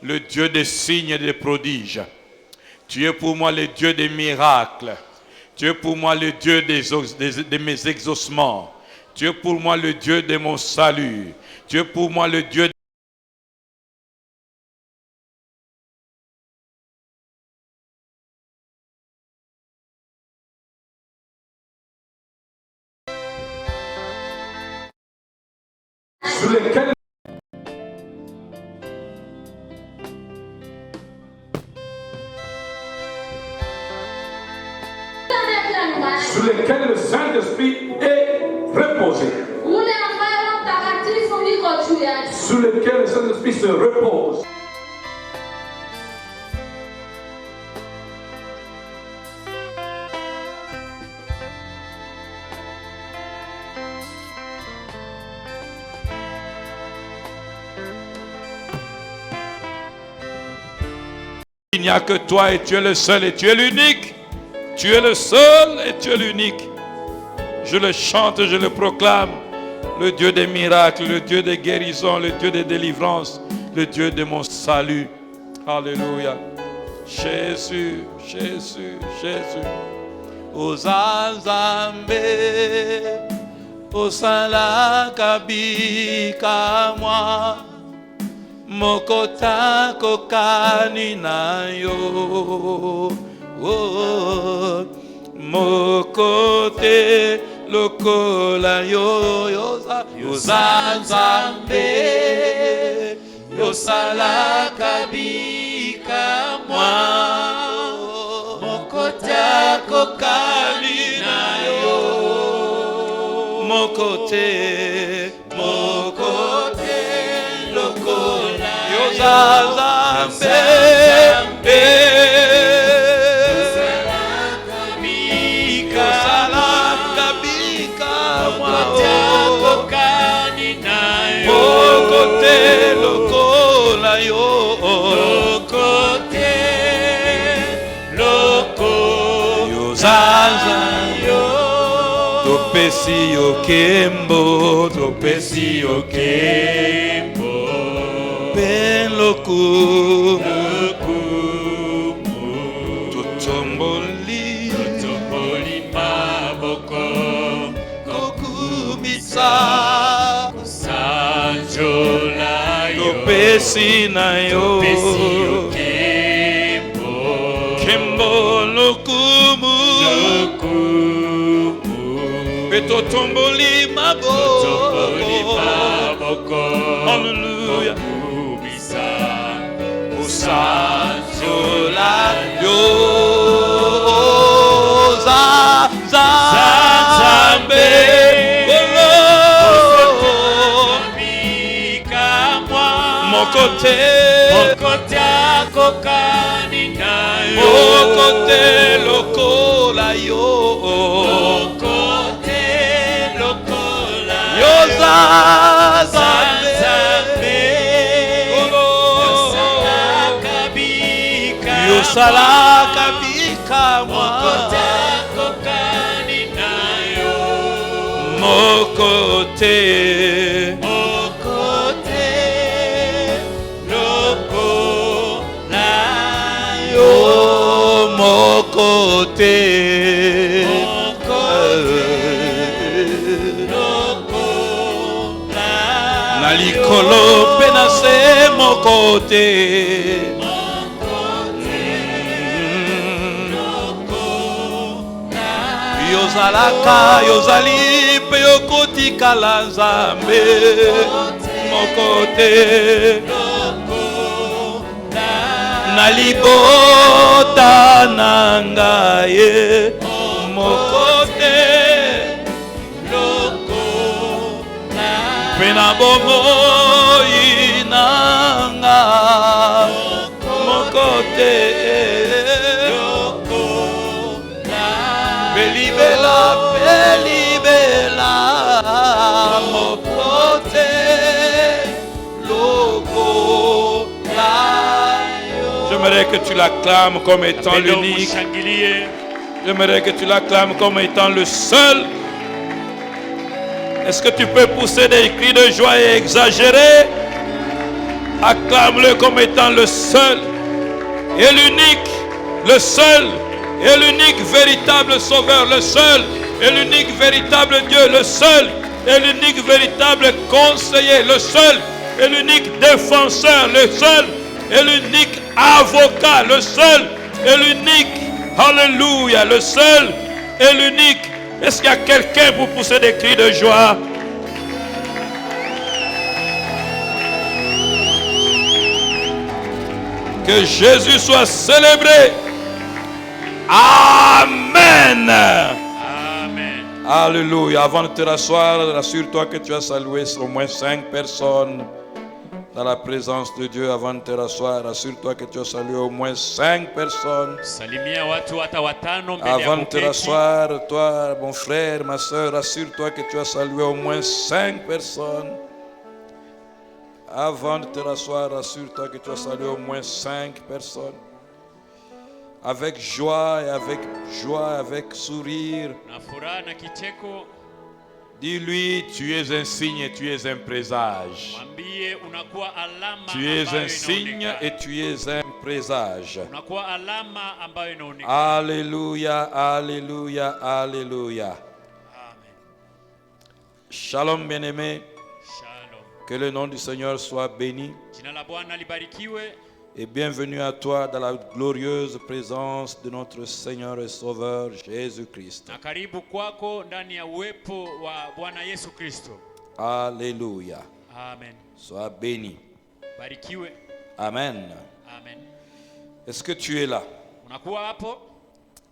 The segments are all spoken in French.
le Dieu des signes et des prodiges. Tu es pour moi le Dieu des miracles. Tu es pour moi le Dieu de mes exaucements. Tu es pour moi le Dieu de mon salut. Tu es pour moi le Dieu sur lequel le Saint-Esprit est reposé. Sur lequel le Saint-Esprit se repose. Il n'y a que toi et tu es le seul et tu es l'unique. Tu es le seul et tu es l'unique. Je le chante, je le proclame. Le Dieu des miracles, le Dieu des guérisons, le Dieu des délivrances, le Dieu de mon salut. Alléluia. Jésus, Jésus, Jésus. Ozanzambe, osala kabika moi. Mokota kokani na yo. Oh, mokote lokola yo yozanzambe yosala kabika mwa mokota kokali na yo mokote lokola yozanzambe Topesi okembo, topesi okembo, ben loku, totomboli, maboko, kokubisa, sanjola yo, topesi na yo, topesi okembo, kembo lokumu, totomboli maboko, hallelujah, usanjola yo, zambe, mokote akokani nayo, mokote lokola yo, yosala kabika mokota kokani nayo mokote lokola yo mokote nalikolo pena se mokote yozalaka yozali pe yokotikala nzambe mokote nalibota nangaye mokote pena bomoi nanga mokote belibela mokote loko j'aimerais que tu l'acclames comme étant l'unique. J'aimerais que tu l'acclames comme étant le seul. Est-ce que tu peux pousser des cris de joie et exagérer? Acclame-le comme étant le seul et l'unique, le seul et l'unique véritable Sauveur, le seul et l'unique véritable Dieu, le seul et l'unique véritable conseiller, le seul et l'unique défenseur, le seul et l'unique avocat, le seul et l'unique, alléluia, le seul et l'unique. Est-ce qu'il y a quelqu'un pour pousser des cris de joie? Que Jésus soit célébré. Amen. Amen. Alléluia. Avant de te rasseoir, rassure-toi que tu as salué au moins 5 personnes dans la présence de Dieu. Avant de te rasseoir, rassure-toi que tu as salué au moins 5 personnes. Salimia watu hata watano mbele ya Avant de te kuketi. rasseoir, toi, mon frère, ma soeur, rassure-toi que tu as salué au moins 5 personnes. Avant de te rasseoir, rassure-toi que tu as salué au moins 5 personnes. Avec joie, avec sourire. Na furaha na kicheko, Dis-lui, tu es un signe et tu es un présage. mwambie unakuwa alama Tu es ambayo un signe inaonekana. et tu es un présage. Unakuwa alama ambayo inaonekana. Alléluia, alléluia, alléluia. Amen. Shalom, bien-aimé. Shalom. Que le nom du Seigneur soit béni. Jina la Bwana libarikiwe. Et bienvenue à toi dans la glorieuse présence de notre Seigneur et Sauveur Jésus-Christ. Na karibu kwako ndani ya uwepo wa Bwana Yesu Kristo. Alléluia. Amen. Sois béni. Barikiwe. Amen. Amen. Est-ce que tu es là? Unakuwa hapo?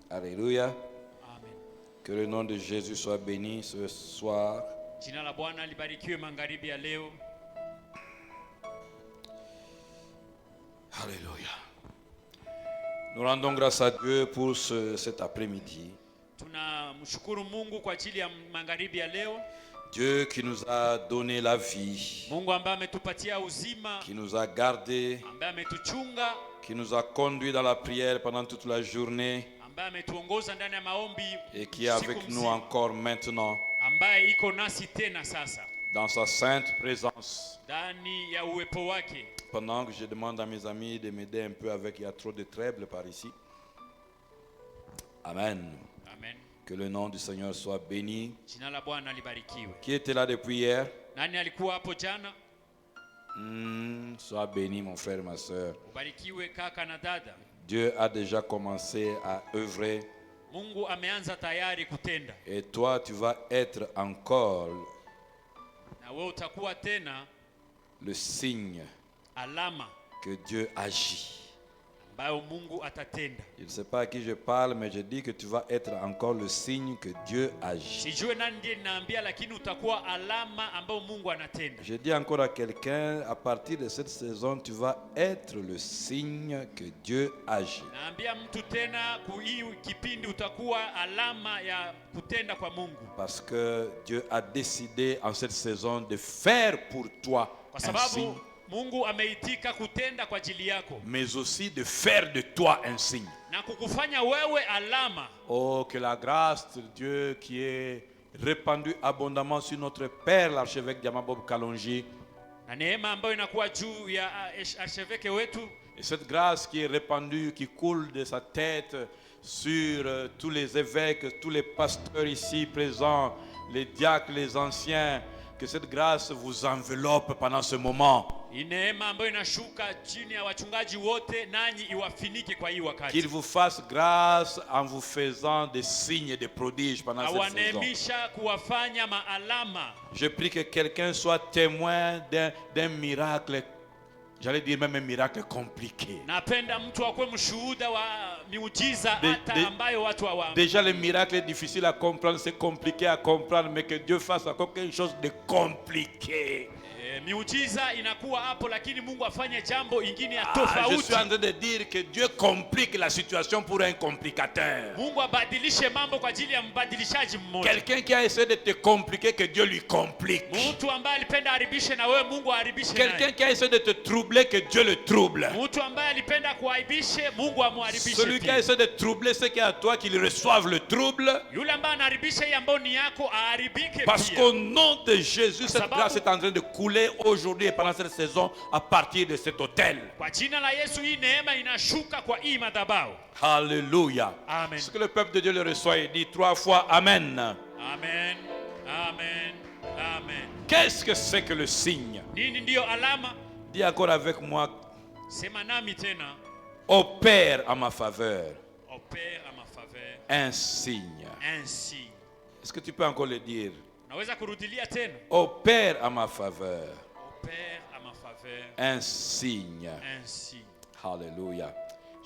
Alléluia. Amen. Que le nom de Jésus soit béni ce soir. Jina la Bwana libarikiwe magharibi ya leo. Alléluia. Nous rendons grâce à Dieu pour cet après-midi. Tunamshukuru Mungu kwa ajili ya magharibi ya leo. Dieu qui nous a donné la vie, Mungu ambaye ametupatia uzima, qui nous a gardés, ambaye ametuchunga, qui nous a conduits dans la prière pendant toute la journée ambaye ametuongoza ndani ya maombi et qui est avec siku nous mzima, encore maintenant ambaye iko nasi tena sasa dans sa sainte présence. ndani ya uwepo wake. Pendant que je demande à mes amis de m'aider un peu avec, il y a trop de trèbles par ici. Amen. Amen. Que le nom du Seigneur soit béni. Jina la Bwana libarikiwe. Qui était là depuis hier? Nani alikuwa hapo jana? Sois béni mon frère, ma soeur. Ubarikiwe kaka na dada. Dieu a déjà commencé à œuvrer. Mungu ameanza tayari kutenda. Et toi, tu vas être encore Na wewe utakuwa tena le signe alama que Dieu agit. ambayo Mungu atatenda. Je ne sais pas à qui je parle, mais je dis que tu vas être encore le signe que Dieu agit. Sijue nani ndiye ninaambia, lakini utakuwa alama ambayo Mungu anatenda. Je dis encore à quelqu'un, à partir de cette saison, tu vas être le signe que Dieu agit. Naambia mtu tena, hii kipindi utakuwa alama ya kutenda kwa Mungu. Parce que Dieu a décidé en cette saison de faire pour toi Kwa un sababu signe, Mungu ameitika kutenda kwa ajili yako mais aussi de faire de toi un signe. na kukufanya wewe alama. Oh, que la grâce de Dieu qui est répandue abondamment sur notre Père, l'archevêque Diamabob Kalonji, Na neema ambayo inakuwa juu ya archevêque wetu, et cette grâce qui est répandue, qui coule de sa tête sur tous les évêques, tous les pasteurs ici présents, les diacres, les anciens, que cette grâce vous enveloppe pendant ce moment. hii neema ambayo inashuka chini ya wachungaji wote, nanyi iwafinike kwa hii wakati. Qu'il vous fasse grâce en vous faisant des signes et des prodiges pendant cette saison. Awaneemisha kuwafanya maalama. Je prie que quelqu'un soit témoin d'un miracle, j'allais dire même un miracle compliqué. Napenda mtu akuwe mshuhuda wa miujiza hata ambayo watu hawaamini. Déjà le miracle est difficile à comprendre, c'est compliqué à comprendre, mais que Dieu fasse encore quelque chose de compliqué. Miujiza inakuwa hapo, lakini Mungu afanye jambo ingine ya Je tofauti. suis en train de dire que Dieu complique la situation pour un complicateur. Mungu abadilishe mambo kwa ajili ya mbadilishaji mmoja. Quelqu'un qui a essayé de te compliquer, que Dieu lui complique. Mtu ambaye alipenda haribishe na wewe, Mungu aharibishe Quelqu'un naye. qui a essayé de te troubler, que Dieu le trouble. Mtu ambaye alipenda kuaibishe, Mungu amuharibishe. Celui qui a essayé de troubler ce qui est à toi, qu'il reçoive le trouble. Yule ambaye anaharibisha hii ambayo ni yako aharibike Parce pia. qu'au nom de Jésus, cette Sababu- grâce est en train de couler aujourd'hui et pendant cette saison à partir de cet autel. Kwa jina la Yesu, hii neema inashuka kwa hii madhabahu. Alléluia. Amen. Est-ce que le peuple de Dieu le reçoit et dit 3 fois Amen? Amen. Amen. Amen. Qu'est-ce que c'est que le signe? Nini ndio alama? Dis encore avec moi. Sema nami tena. Opère à ma faveur Opère à ma faveur un signe. un signe. Est-ce que tu peux encore le dire? Naweza kurudilia tena. Opère à ma faveur Opère à ma faveur un signe. un signe. Alléluia.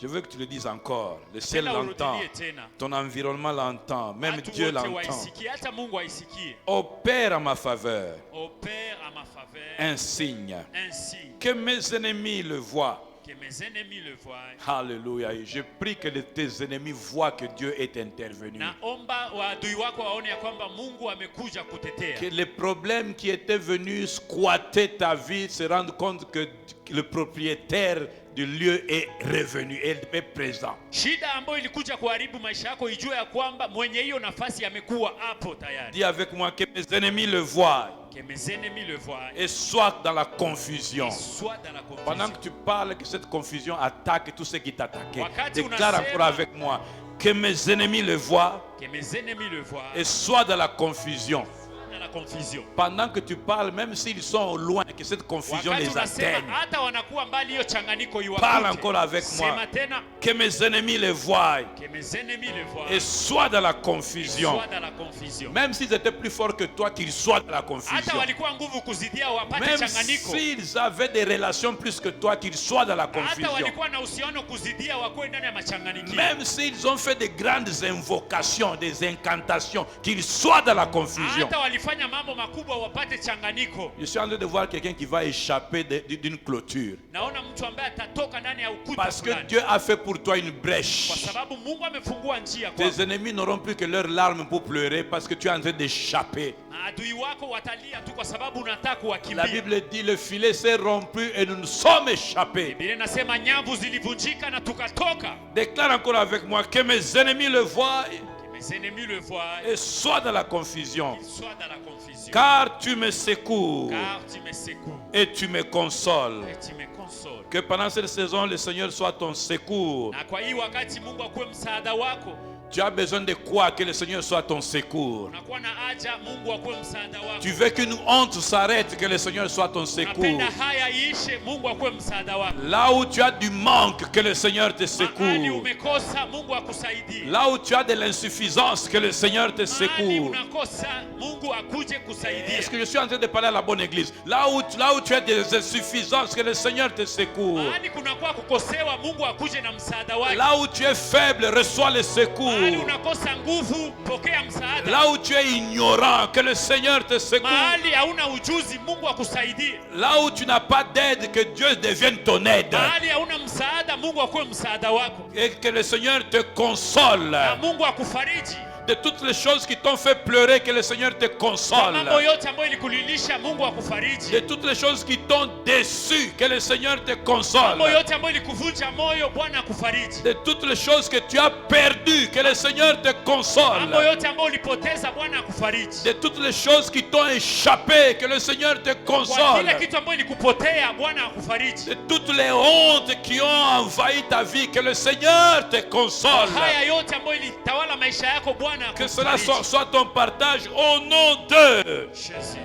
Je veux que tu le dises encore. Le ciel Tena l'entend. urudie tena. Ton environnement l'entend. Même Watu Dieu wote l'entend. waisikie, hata Mungu aisikie. Opère à ma faveur Opère à ma faveur un signe. un signe. Que mes ennemis le voient. Que mes ennemis le voient. Alléluia. Et je prie que tes ennemis voient que Dieu est intervenu. Naomba waadui wako waone ya kwamba Mungu amekuja kutetea. Que les problèmes qui étaient venus squatter ta vie se rendent compte que le propriétaire du lieu est revenu, il est présent. Shida ambayo ilikuja kuharibu maisha yako ijue ya kwamba mwenye hiyo nafasi amekuwa hapo tayari. Dis avec moi que mes ennemis le voient Que mes ennemis le voient. et soient dans la confusion. Soit dans la confusion. Pendant que tu parles, que cette confusion attaque tous ceux qui t'attaquaient. Wakati Déclare unasema, encore avec moi que mes ennemis le voient Que mes ennemis le voient. et soient dans la confusion. Dans la confusion. Pendant que tu parles, même s'ils sont au loin, que cette confusion Wakati les unasema atteigne. hata wanakuwa mbali, hiyo changanyiko iwakute. Parle encore avec moi. Sema tena. Que mes ennemis le voient Que mes ennemis le voient. et soient dans la confusion. Soit dans la confusion. Même s'ils étaient plus forts que toi, qu'ils soient dans la Hata confusion. walikuwa nguvu kuzidia wapate Même changanyiko. s'ils avaient des relations plus que toi, qu'ils soient dans la Hata confusion. walikuwa na uhusiano kuzidia wakuwe ndani ya machanganyiko. Même s'ils ont fait des grandes invocations, des incantations, qu'ils soient dans la confusion. Hata walifanya mambo makubwa wapate changanyiko. Je suis en train de voir quelqu'un qui va échapper d'une clôture. Naona mtu ambaye atatoka ndani ya ukuta Parce que fulani. Dieu a fait pour toi une Kwa brèche. sababu Mungu amefungua njia kwako. Tes ennemis n'auront plus que leurs larmes pour pleurer parce que tu es en train d'échapper. Adui wako watalia tu kwa sababu unataka La kuwakimbia. Bible dit le filet s'est rompu et nous nous sommes échappés. Biblia inasema nyavu zilivunjika na tukatoka. Déclare encore avec moi que mes ennemis le voient Que mes ennemis le voient. et soient dans la confusion. Qu'ils soient dans la confusion. Car tu me secours Car tu me secours et tu me consoles. et tu me consoles. Que pendant cette saison, le Seigneur soit ton secours. Na kwa hii wakati Mungu akuwe msaada wako. Tu as besoin de quoi? Que le Seigneur soit ton secours. Unakuwa na haja Mungu akuwe msaada wako. Tu veux qu'une honte s'arrête? Que le Seigneur soit ton secours. Unapenda haya iishe, Mungu akuwe msaada wako. Là où tu as du manque, que le Seigneur te Mahali secoue. umekosa, Mungu akusaidie. Là où tu as de l'insuffisance, que le Seigneur te Mahali secoue. unakosa, Mungu akuje kusaidia. Est-ce que je suis en train de parler à la bonne église? Là où tu as des insuffisances, que le Seigneur te secoue. Mahali kunakuwa kukosewa, Mungu akuje na msaada wake. Là où tu es faible, reçois le secours. Mahali unakosa nguvu, pokea msaada. Là où tu es ignorant, que le Seigneur te secoue. Mahali hauna ujuzi, Mungu akusaidie. Là où tu n'as pas d'aide, que Dieu devienne ton aide. Mahali hauna msaada, Mungu akuwe msaada wako. Et que le Seigneur te console. Na Mungu akufariji. De toutes les choses qui t'ont fait pleurer, que le Seigneur te Kwa console. mambo yote ambayo ilikulilisha, Mungu akufariji. De toutes les choses qui t'ont déçu, que le Seigneur te console. Mambo yote ambayo ilikuvunja moyo, Bwana akufariji. De toutes les choses que tu as perdues, que le Seigneur te console. Mambo yote ambayo ulipoteza, Bwana akufariji. De toutes les choses qui t'ont échappé, que le Seigneur te Kwa console. kila kitu ambayo ilikupotea, Bwana akufariji. De toutes les hontes qui ont envahi ta vie, que le Seigneur te console. Haya yote ambayo ilitawala maisha yako, Bwana Que cela akufariji. soit ton partage au nom de Jésus.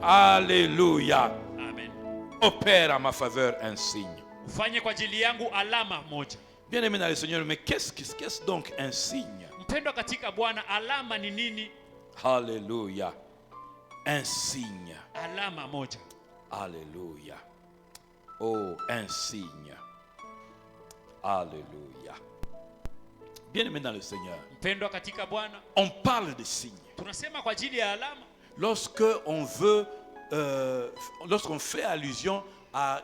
Alléluia. Amen. Opère à ma faveur un signe. Ufanye kwa ajili yangu alama moja. Bien aimé dans le Seigneur, mais qu'est-ce donc un signe? Mpendwa katika Bwana, alama ni nini? Alléluia. Un signe. Alama moja. Alléluia. Oh, un signe. Alléluia. Bien aimé dans le Seigneur, Mpendwa katika Bwana, on parle de signes. tunasema kwa ajili ya alama Lorsqu'on fait allusion à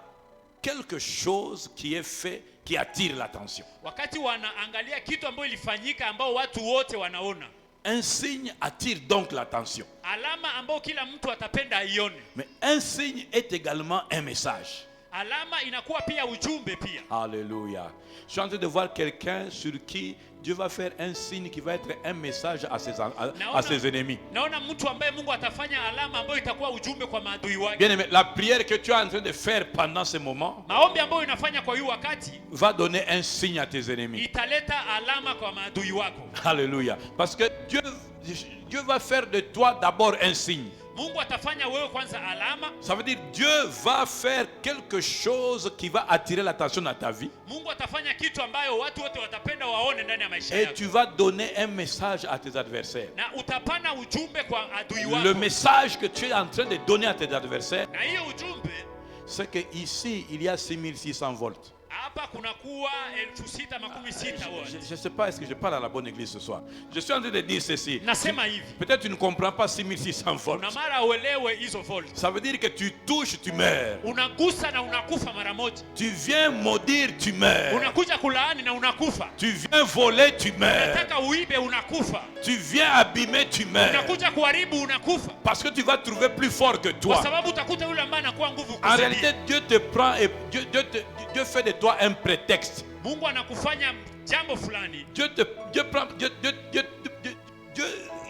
quelque chose qui est fait, qui attire l'attention. wakati wanaangalia kitu ambayo ilifanyika ambao watu wote wanaona. Un signe attire donc l'attention. Alama ambayo kila mtu atapenda aione. Mais un signe est également un message. alama inakuwa pia ujumbe pia. Alléluia. Je suis en train de voir quelqu'un sur qui Dieu va faire un signe qui va être un message à ses ennemis. Naona mtu ambaye Mungu atafanya alama ambayo itakuwa ujumbe kwa maadui wake. Bien aimé, la prière que tu es en train de faire pendant ce moment maombi ambayo unafanya kwa hiyo wakati va donner un signe à tes ennemis. Italeta alama kwa maadui wako. Alléluia. Parce que Dieu va faire de toi d'abord un signe. Mungu atafanya wewe kwanza alama. Ça veut dire Dieu va faire quelque chose qui va attirer l'attention dans ta vie. Mungu atafanya kitu ambayo watu wote watapenda waone ndani ya maisha yako. Et tu vas donner un message à tes adversaires. Na utapana ujumbe kwa adui wako. Le message que tu es en train de donner à tes adversaires, na hiyo ujumbe, c'est que ici il y a 6600 volts. Hapa kuna kuwa 1660 Je ne sais pas est-ce que je parle à la bonne église ce soir. Je suis en train de dire ceci. Nasema hivi. Peut-être tu ne comprends pas 6600 volts. Na mara uelewe hizo volts. Ça veut dire que tu touches, tu meurs. Unagusa na unakufa mara moja. Tu viens maudire, tu meurs. Unakuja kulaani na unakufa. Tu viens voler, tu meurs. Unataka uibe unakufa. Tu viens abîmer, tu meurs. Unakuja kuharibu unakufa. Parce que tu vas trouver plus fort que toi. Kwa sababu utakuta yule ambaye anakuwa nguvu kuzidi. En réalité, Dieu te prend et Dieu fait de toi un prétexte. Mungu anakufanya jambo fulani. Dieu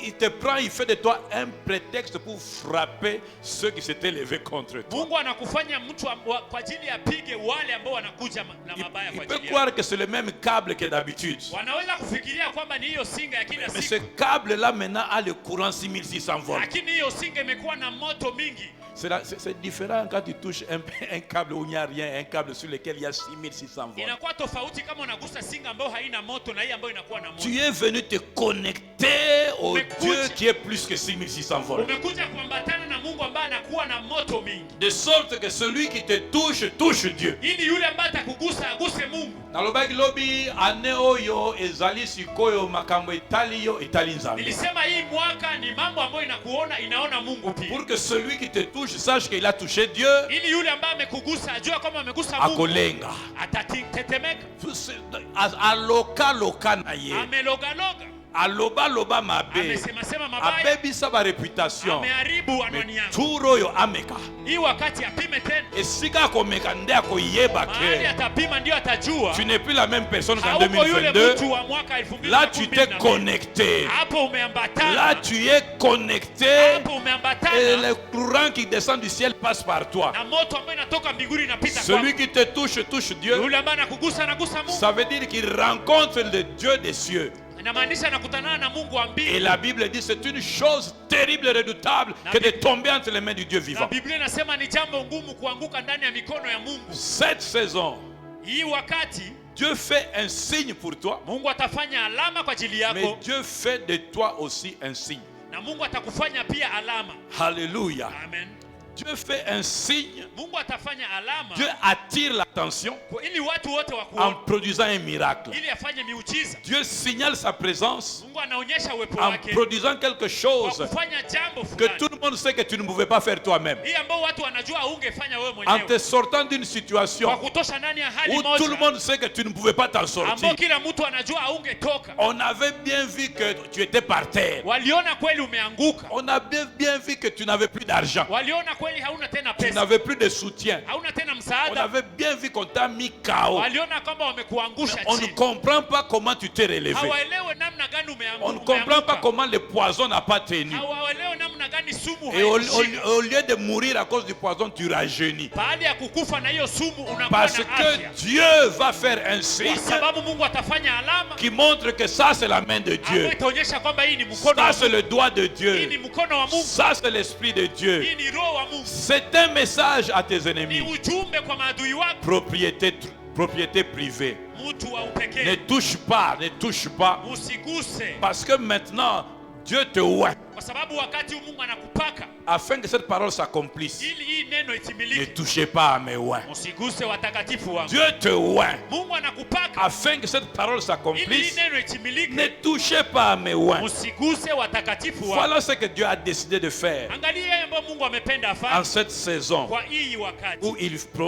il te prend, il fait de toi un prétexte pour frapper ceux qui s'étaient levés contre toi. Mungu anakufanya mtu kwa ajili ya pige wale ambao wanakuja na mabaya kwa ajili. Il peut croire que c'est le même câble que d'habitude. Wanaweza kufikiria kwamba ni hiyo singa ya kila siku. Mais ce câble là maintenant a le courant 6600 volts. Lakini hiyo singa imekuwa na moto mingi. C'est différent quand tu touches un câble où il n'y a rien, un câble sur lequel il y a 6600 volts. Inakuwa tofauti kama unagusa singa ambayo haina moto na hii ambayo inakuwa na moto. Tu es venu te connecter au Dieu qui est plus que 6600 volts. Umekuja kuambatana na Mungu ambaye anakuwa na moto mingi. De sorte que celui qui te touche, touche Dieu. Ili yule ambaye atakugusa aguse Mungu. Nalobaki lobi ane oyo ezali sikoyo makambo etali yo etali nzambe. Nilisema hii mwaka ni mambo ambayo inaona Mungu pia. Pour que celui qui te touche sache qu'il a touché Dieu. Ili yule ambaye amekugusa ajue kama amegusa Mungu. Akolenga. Atatetemeka. Aloka na ye. Ameloga. Aloba mabe. Amesema mabaya. Abebisa ba réputation. Ameharibu anwani yako. Turo yo ameka. Hii wakati apime tena. Esika akomeka nde akoyeba ke. Mahali atapima ndio atajua. Tu n'es plus la même personne qu'en 2022. Là tu t'es connecté. Hapo umeambatana. Là tu es connecté. Hapo umeambatana. Et le courant qui descend du ciel passe par toi. Na moto ambayo inatoka mbinguni inapita kwako. Celui qui te touche, touche Dieu. Yule ambaye anakugusa Mungu. Ça veut dire qu'il rencontre le Dieu des cieux. Inamaanisha anakutana na Mungu wa mbingu. Et la Bible dit c'est une chose terrible et redoutable que de tomber entre les mains du Dieu vivant. La Biblia inasema ni jambo ngumu kuanguka ndani ya mikono ya Mungu. Cette saison, hii wakati Dieu fait un signe pour toi. Mungu atafanya alama kwa ajili yako. Mais Dieu fait de toi aussi un signe. Na Mungu atakufanya pia alama. Alléluia. Amen. Dieu fait un signe. Mungu atafanya alama. Dieu attire l'attention ili watu wote wakuone. En produisant un miracle. Ili afanye miujiza. Dieu signale sa présence. Mungu anaonyesha uwepo en wake. Produisant quelque chose kufanya jambo fulani. Que tout le monde sait que tu ne pouvais pas faire toi-même. Hii ambao watu wanajua ungefanya wewe mwenyewe. En te sortant d'une situation kwa kutosha ndani ya hali moja. Où tout le monde sait que tu ne pouvais pas t'en sortir. Ambao kila mtu anajua ungetoka. On avait bien vu que tu étais par terre. Waliona kweli umeanguka. On a bien vu que tu n'avais plus d'argent. Waliona kweli hauna tena pesa. Tu n'avais plus de soutien. Hauna tena msaada. On avait bien vu qu'on t'a mis KO. Waliona kwamba wamekuangusha chini. On ne comprend pas comment tu t'es relevé. Hawaelewi namna gani umeanguka. On ne comprend pas comment le poison n'a pas tenu. Hawaelewi namna gani sumu Et au lieu de mourir à cause du poison, tu rajeunis. Baada ya kukufa na hiyo sumu unakuwa na Parce afya. que Dieu va faire un signe kwa sababu Mungu atafanya alama qui montre que ça c'est la main de Dieu. itaonyesha kwamba hii ni mkono wa Ça c'est le doigt de Hii Dieu. ni mkono wa Mungu. Ça c'est l'esprit de Dieu. Hii ni roho wa Mungu. C'est un message à tes Ni ennemis. ujumbe kwa maadui wako. Propriété privée. Mtu wa upekee. Ne touche pas. Usiguse. Parce que maintenant Dieu te oint. Kwa sababu wakati Mungu anakupaka. Afin que cette parole s'accomplisse. Ili hii neno itimilike. Ne touchez pas à mes oints. Usiguse watakatifu wangu. Dieu te oint. Mungu anakupaka. Afin que cette parole Ili hii s'accomplisse. neno itimilike. Ne touchez pas à mes oints. Usiguse watakatifu wangu. Voilà ce que Dieu a décidé de faire. Angalia yambo Mungu amependa afanye. En cette saison Kwa hii wakati. où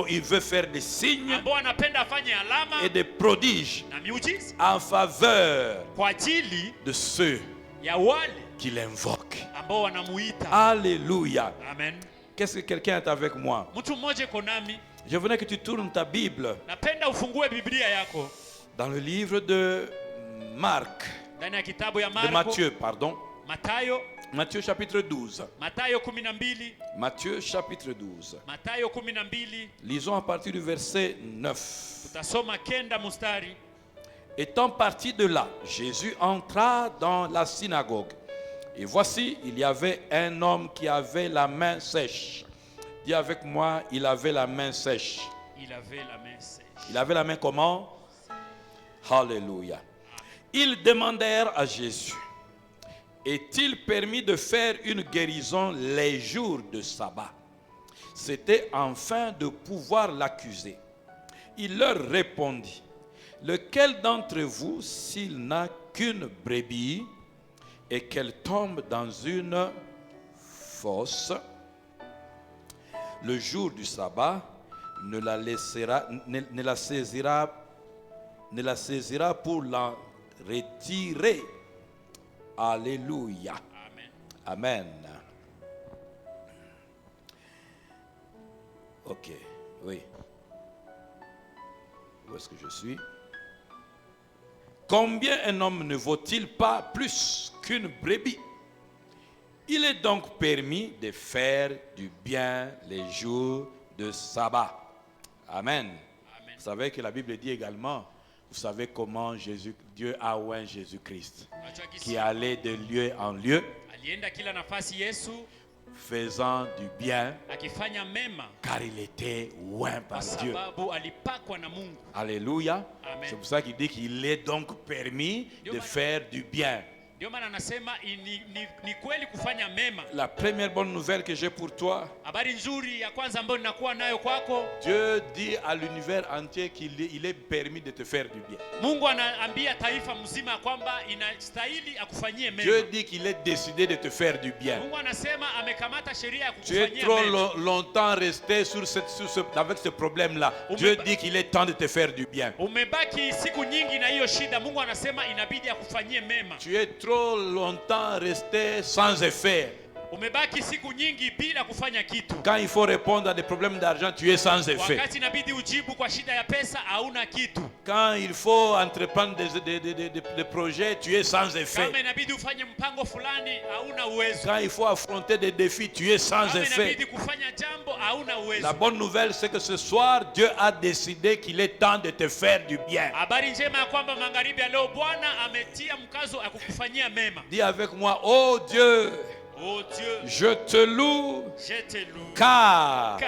il veut faire des signes ambao anapenda afanye alama et des prodiges na miujiza en faveur kwa ajili de ceux ya wale qui l'invoquent. ambao wanamuita. Alléluia. Amen. Qu'est-ce que quelqu'un est avec moi? Mtu mmoja iko nami. Je voudrais que tu tournes ta Bible Napenda ufungue Biblia yako dans le livre de Marc, ndani ya kitabu ya de Marko. Matthieu, pardon. Matayo. Matthieu chapitre 12. Matayo 12. Matthieu chapitre 12. Matayo 12. Lisons à partir du verset 9. Tutasoma kenda mustari. Étant parti de là, Jésus entra dans la synagogue. Et voici, il y avait un homme qui avait la main sèche. Dis avec moi, il avait la main sèche. Il avait la main sèche. Il avait la main comment? Alléluia. Ils demandèrent à Jésus, est-il permis de faire une guérison les jours de sabbat? C'était afin de pouvoir l'accuser. Il leur répondit, lequel d'entre vous, s'il n'a qu'une brebis et qu'elle tombe dans une fosse, le jour du sabbat, ne la saisira pour la retirer? Alléluia. Amen. Amen. Ok, oui. Où est-ce que je suis? Combien un homme ne vaut-il pas plus qu'une brebis? Il est donc permis de faire du bien les jours de sabbat. Amen. Amen. Vous savez que la Bible dit également, vous savez comment Dieu a oint Jésus-Christ, qui allait de lieu en lieu, alienda kila nafasi Yesu faisant du bien, akifanya mema car il était oint par kwa Dieu. sababu alipakwa na Mungu. Alléluia. Amen. C'est pour ça qu'il dit qu'il est donc permis de faire du bien. Ndio maana anasema ni kweli kufanya mema. La première bonne nouvelle que j'ai pour toi, Habari nzuri ya kwanza ambayo ninakuwa nayo kwako, Dieu dit à l'univers entier qu'il est permis de te faire du bien. Mungu anaambia taifa mzima kwamba inastahili akufanyie mema. Dieu dit qu'il est décidé de te faire du bien. Mungu anasema amekamata sheria ya Tu es kukufanyia trop mema. longtemps resté avec ce problème-là. Dieu dit qu'il est temps de te faire du bien. Umebaki siku nyingi na hiyo shida, Mungu anasema inabidi akufanyie mema. Tu es trop longtemps resté sans effet. Umebaki siku nyingi bila kufanya kitu. Quand il faut répondre à des problèmes d'argent, tu es sans effet. Wakati inabidi ujibu kwa shida ya pesa, hauna kitu. Quand il faut entreprendre des projets, tu es sans effet. Kama inabidi ufanye mpango fulani, hauna uwezo. Quand il faut affronter des défis, tu es sans Kama effet. inabidi kufanya jambo, hauna uwezo. La bonne nouvelle, c'est que ce soir, Dieu a décidé qu'il est temps de te faire du bien. Habari njema ya kwamba magharibi ya leo Bwana ametia mkazo akukufanyia mema. Dis avec moi, oh Dieu, Oh Dieu, je te loue, je te loue. car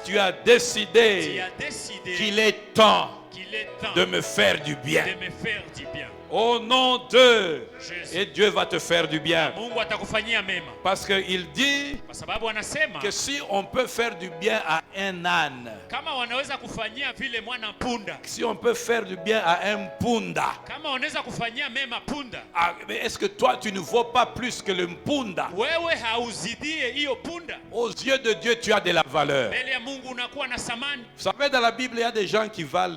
tu as Tu décidé as décidé qu'il est temps qu'il est temps de me faire du bien. de me faire du bien. Au nom de Jésus. et Dieu va te faire du bien. Mungu atakufanyia mema. Parce qu'il dit Kwa sababu anasema que si on peut faire du bien à un âne, kama wanaweza kufanyia vile mwana punda, si on peut faire du bien à un punda, kama wanaweza kufanyia mema punda, mais est-ce que toi tu ne vaux pas plus que le mpunda? wewe hauzidie hiyo punda. Aux yeux de Dieu, tu as de la valeur. Mbele ya Mungu unakuwa na thamani. Vous savez, dans la Bible, il y a des gens qui valent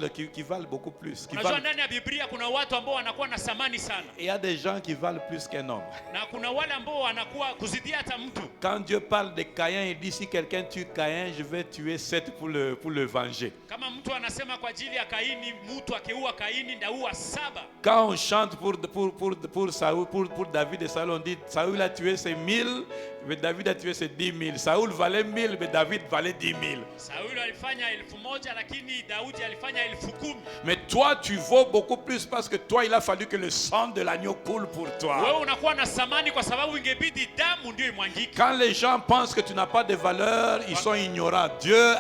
beaucoup plus. Unajua ndani ya Biblia kuna watu ambao wanakuwa na thamani sana, Et il y a des gens qui valent plus qu'un homme. na kuna wale ambao wanakuwa kuzidia hata mtu. Quand Dieu parle de Caïn, il dit si quelqu'un tue Caïn, je vais tuer 7 pour le venger. Kama mtu anasema kwa ajili ya Kaini, mtu akiua Kaini ndaua 7. Quand on chante pour Saül, pour David et Saül, on dit Saül a tué ses 1000, mais David a tué ses 10 000. Saül valait 1000, mais David valait 10 000. Sauli alifanya 1000 lakini Daudi alifanya 10,000. Mais toi, tu vaux beaucoup plus parce que toi, il a fallu que le sang de l'agneau coule pour toi. Wewe unakuwa na thamani kwa sababu ingebidi damu ndio imwangike. Quand les gens pensent que tu n'as pas de valeur, ils sont ignorants. Dieu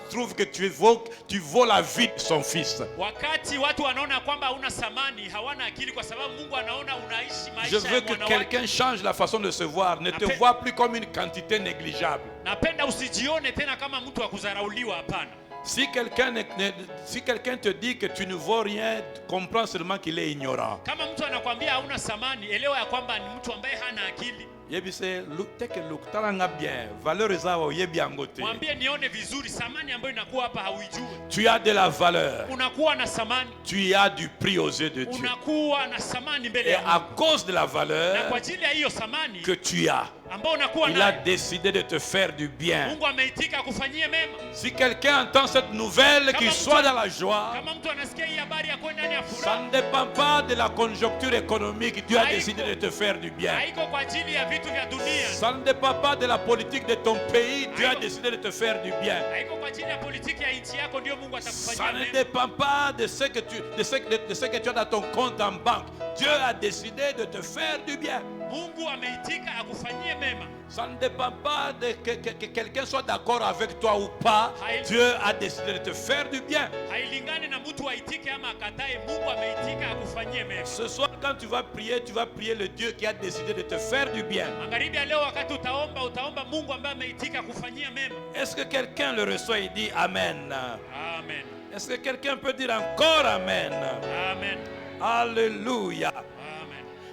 trouve que tu vaux la vie de son fils. Wakati watu wanaona kwamba huna thamani, hawana akili kwa sababu Mungu anaona unaishi maisha Je ya veux que mwana wake. quelqu'un change la façon de se voir. Ne te vois plus comme une quantité négligeable. Napenda usijione tena kama mtu wa kudharauliwa, hapana. Si quelqu'un te dit que tu ne vaux rien, comprends seulement qu'il est ignorant. Kama mtu anakuambia hauna thamani, elewa ya kwamba ni mtu ambaye hana akili. Yebise teke talanga bien valeur zao yebi angote. Mwambie nione vizuri, thamani ambayo inakuwa hapa hauijui. Tu as de la valeur. Unakuwa na thamani. Tu as du prix aux yeux de Dieu. Unakuwa na thamani mbele Et ya à Mungu. cause de la Na valeur kwa ajili ya hiyo thamani que tu as, ambao unakuwa il a nayo, décidé de te faire du bien. Mungu ameitika akufanyie mema. Si quelqu'un entend cette nouvelle, qu'il soit dans la joie. Kama mtu anasikia hii habari ya kwenda ndani ya Ça furaha, ne dépend pas de la conjoncture économique. Dieu a décidé de te faire du bien. haiko kwa ajili ya vitu vya dunia, Ça ne dépend pas de la politique de ton pays. Dieu a décidé de te faire du bien. haiko kwa ajili ya politiki ya nchi yako ndio Mungu Ça atakufanyia ne mema. dépend pas de ce que tu as dans ton compte en banque. Dieu a décidé de te faire du bien. Mungu ameitika akufanyie mema. Ça ne dépend pas de que quelqu'un soit d'accord avec toi ou pas. Dieu a décidé de te faire du bien. Hailingani na mtu aitike ama akatae, Mungu ameitika akufanyie mema. Ce soir, quand tu vas prier le Dieu qui a décidé de te faire du bien. Magharibi ya leo wakati utaomba Mungu ambaye ameitika akufanyie mema. Est-ce que quelqu'un le reçoit et dit Amen? Amen. Est-ce que quelqu'un peut dire encore Amen? Amen. Alléluia. Amen.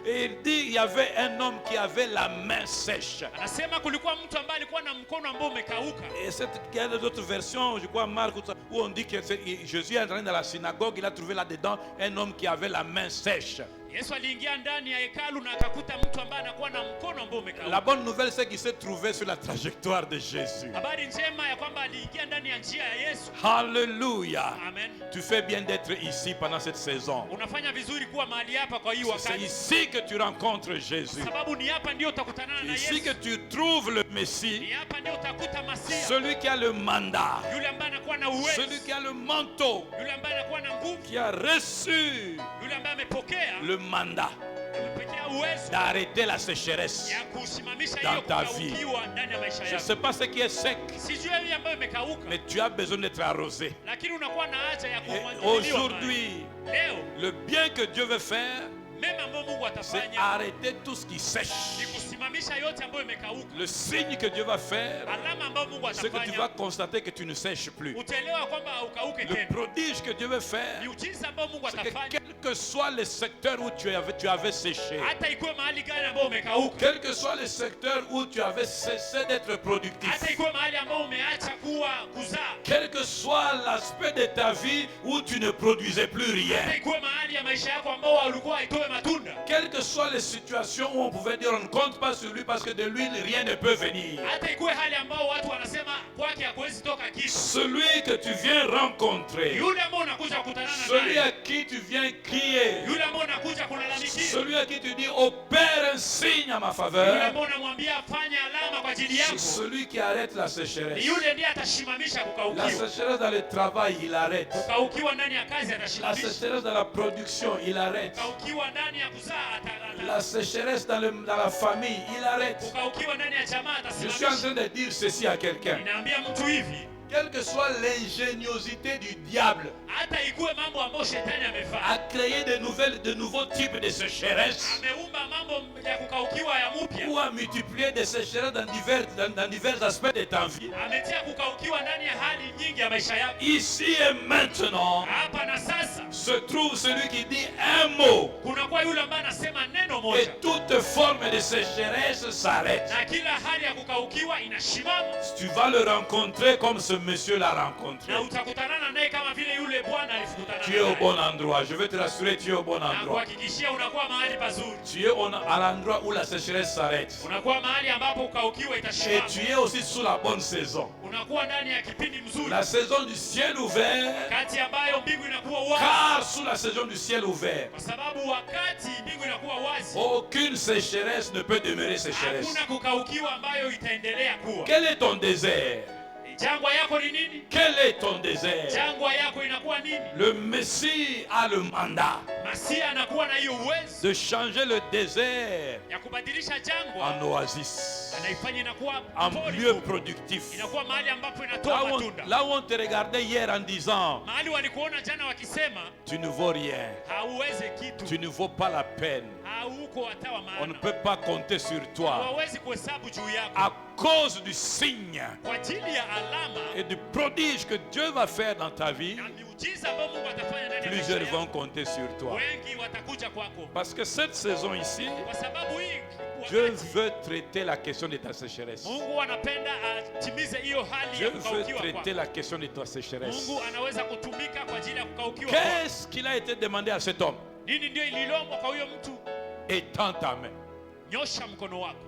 Et il dit, il y avait un homme qui avait la main sèche. Anasema kulikuwa mtu ambaye alikuwa na mkono ambao umekauka. Et il y a d'autres versions, je crois Marc, où on dit que Jésus est entré dans la synagogue, il a trouvé là-dedans un homme qui avait la main sèche. Yesu aliingia ndani ya hekalu na akakuta mtu ambaye anakuwa na mkono ambao umekauka. La bonne nouvelle, c'est qu'il s'est trouvé sur la trajectoire de Jésus. Habari njema ya kwamba aliingia ndani ya njia ya Yesu. Alléluia. Amen. Tu fais bien d'être ici pendant cette saison. Unafanya vizuri kuwa mahali hapa kwa hii C'est wakati. ici que tu rencontres Jésus. Sababu ni hapa ndio utakutana na C'est ici Yesu. que tu trouves le Messie, Ni hapa ndio utakuta Masia. celui qui a le mandat, Yule ambaye anakuwa na uwezo. celui qui a le manteau, Yule ambaye anakuwa na nguvu. qui a reçu Yule ambaye amepokea le mandat amepokea uwezo d'arrêter la sécheresse. ya kusimamisha Dans hiyo ta vie. kukaukiwa ndani ya maisha Je ne yako. sais pas ce qui est sec, Sijui hiyo ambayo imekauka, mais tu as besoin d'être arrosé. lakini unakuwa na haja ya Et kumwagiliwa. aujourd'hui, Leo le bien que Dieu veut faire, mema ambayo Mungu c'est atafanya arrêter tout ce qui ni sèche. kusimamisha yote ambayo imekauka. Le signe que Dieu va faire, Alama ambayo Mungu c'est que tu vas atafanya, constater que tu ne sèches plus. utaelewa kwamba haukauke Le tena. prodige que Dieu veut faire, Miujiza ambayo Mungu c'est que atafanya, quel que soit le secteur où tu avais séché, hata ikuwe mahali gani ambayo umekauka, quel que soit le secteur où tu avais cessé d'être productif, hata ikuwe mahali ambayo umeacha kuwa kuzaa, quel que soit l'aspect de ta vie où tu ne produisais plus rien, hata ikuwe mahali ya maisha yako ambao ulikuwa haitoe matunda, quelles que soient les situations où on pouvait dire on ne compte pas sur lui parce que de lui rien ne peut venir, hata ikuwe hali ambao watu wanasema kwake hakuwezi toka kitu, celui que tu viens rencontrer, yule ambao unakuja kukutana celui naye, à qui tu viens crier, yule ambao unakuja kulalamikia, celui à qui tu dis opère un signe à ma yule faveur, ambao unamwambia fanya alama kwa ajili yako, celui qui arrête la ni sécheresse. yule ndiye atashimamisha La kukaukiwa. sécheresse dans le travail, il arrête. Kukaukiwa ndani ya kazi La atashimamisha, sécheresse dans la production, il arrête. kukaukiwa ndani ya kuzaa La sécheresse dans la famille, il arrête. kukaukiwa ndani ya jamaa Je suis en atasimamisha. train de dire ceci à quelqu'un. Inaambia mtu hivi, Quelle que soit l'ingéniosité du diable hata ikuwe mambo ambayo shetani à amefanya, créer de nouveaux types de sécheresse ameumba mambo ya kukaukiwa ya mupya, ou à multiplier des sécheresses dans divers aspects de ta vie. ametia kukaukiwa ndani ya hali nyingi ya maisha yako. Ici et maintenant Hapa na sasa se trouve celui qui dit un mot kunakuwa yule ambaye anasema neno et moja, toute forme de sécheresse s'arrête. na kila hali ya kukaukiwa inasimama, Tu vas le rencontrer comme ce monsieur l'a rencontré. na utakutanana naye kama vile yule bwana alikutana Tu es au naye. bon endroit. Je veux te rassurer, tu es au bon Na endroit. kuhakikishia unakuwa mahali pazuri, Tu es à l'endroit où la sécheresse s'arrête. unakuwa mahali ambapo kukaukiwa Et itasimama, tu es aussi sous la bonne saison. unakuwa ndani ya kipindi mzuri, La saison du ciel ouvert. kati ambayo mbingu inakuwa wazi, Car sous la saison du ciel ouvert, kwa sababu wakati mbingu inakuwa wazi, aucune sécheresse ne peut demeurer sécheresse. hakuna kukaukiwa ambayo itaendelea kuwa. Quel est ton désert? Jangwa yako ni nini? Quel est ton désert? Jangwa yako inakuwa nini? Le Messie a le mandat Masia anakuwa na hiyo uwezo de changer le désert ya kubadilisha jangwa, en oasis, anaifanya inakuwa en pori lieu kubwa. productif. Inakuwa mahali ambapo inatoa matunda. Là où on te regardait hier en disant Mahali walikuona jana wakisema tu ne vaux rien, hauwezi kitu, tu ne vaux pas la peine, hauko hata wa on ne maana, peut pas compter sur toi hawawezi kuhesabu juu yako, à cause du signe kwa ajili ya alama et du prodige que Dieu va faire dans ta vie. na miujiza ambayo Mungu atafanya ndani ya maisha Plusieurs vont yako. compter sur toi. Wengi watakuja kwako, Parce que cette saison ici, kwa sababu hii Dieu wakati veut traiter la question de ta sécheresse. Mungu anapenda atimize hiyo hali Dieu ya veut kukaukiwa traiter kwako. la question de ta sécheresse. Mungu anaweza kutumika kwa ajili ya kukaukiwa kwako. Qu'est-ce qu'il a été demandé à cet homme? Nini ndio ililombwa kwa huyo mtu? Étends ta main. Nyosha mkono wako.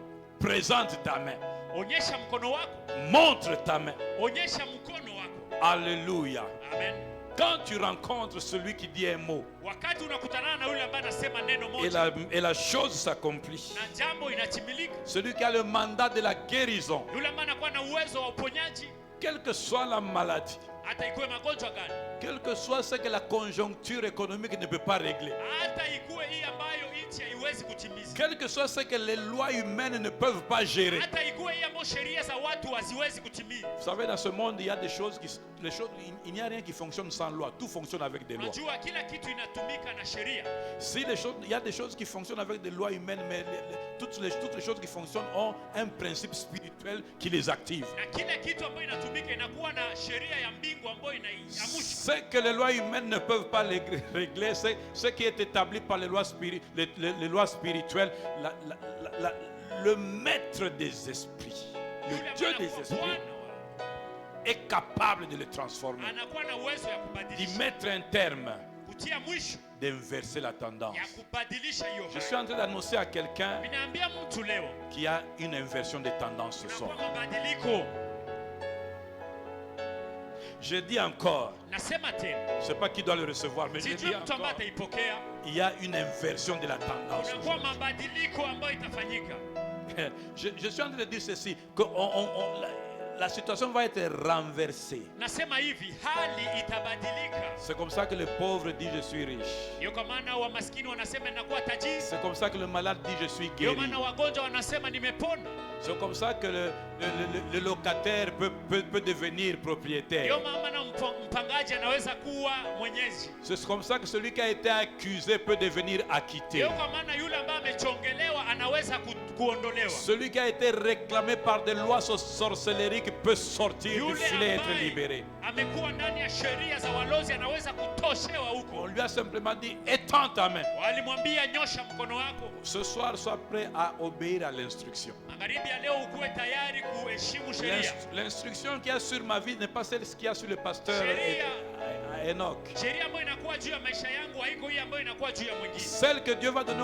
Présente ta main. Onyesha mkono wako. Montre ta main. Onyesha mkono wako. Alléluia. Amen. Quand tu rencontres celui qui dit un mot, Wakati unakutana na yule ambaye anasema neno moja, et la chose s'accomplit. na jambo inatimilika. Celui qui a le mandat de la guérison, Yule ambaye anakuwa na uwezo wa uponyaji, quelle que soit la maladie, hata ikuwe magonjwa gani, quel que soit ce que la conjoncture économique ne peut pas régler, hata ikuwe hii ambayo nchi haiwezi kutimiza, quel que soit ce que les lois humaines ne peuvent pas gérer. hata ikuwe hii ambayo sheria za watu haziwezi kutimia. Vous savez, dans ce monde, il y a des choses il n'y a rien qui fonctionne sans loi. Tout fonctionne avec des lois. Unajua kila kitu inatumika na sheria. Si il y a des choses qui fonctionnent avec des lois humaines, mais toutes les choses qui fonctionnent ont un principe spirituel qui les active. Na kila kitu ambayo inatumika inakuwa na sheria ya mbingu ambayo inaiamsha. Ce que les lois humaines ne peuvent pas régler, c'est ce qui est établi par les lois spirituelles. Le maître des esprits, le Dieu des esprits, est capable de le transformer, Anakuwa na uwezo ya d'y kubadilisha, mettre un terme, kutia mwisho, d'inverser la tendance. ya kubadilisha hiyo. Je suis en train d'annoncer à quelqu'un Ninaambia mtu leo qui a une inversion de tendance ce soir. kuna mabadiliko. Je dis encore, Nasema tena, je ne sais pas qui doit le recevoir, mais je dis sijui mtu ambaye encore, ataipokea. il y a une inversion de la tendance. Kunakuwa mabadiliko ambayo itafanyika. Je suis en train de dire ceci, que la situation va être renversée. Nasema hivi, hali itabadilika. C'est comme ça que le pauvre dit je suis riche. Ndio kwa maana wa maskini wanasema nakuwa tajiri. C'est comme ça que le malade dit je suis Ndio guéri. maana wagonjwa wanasema nimepona. C'est comme ça que le locataire peut devenir propriétaire. Ndio maana mpangaji anaweza kuwa mwenyezi. C'est comme ça que celui qui a été accusé peut devenir acquitté. Ndio kwa maana yule ambaye amechongelewa anaweza kuondolewa. Celui qui a été réclamé par des lois sorcelleries peut sortir du Yule filet et être ambaye libéré. amekuwa ndani ya sheria za walozi anaweza kutoshewa On huko. lui a simplement dit étends ta main. Walimwambia nyosha mkono wako. Ce soir, sois prêt à obéir à l'instruction. Magharibi ya leo ukuwe tayari kuheshimu sheria. L'instruction qu'il y a sur ma vie n'est pas celle qu'il y a sur le pasteur Enoch. Sheria ambayo inakuwa juu ya maisha yangu haiko hii ambayo inakuwa juu ya mwingine. Celle que Dieu va donner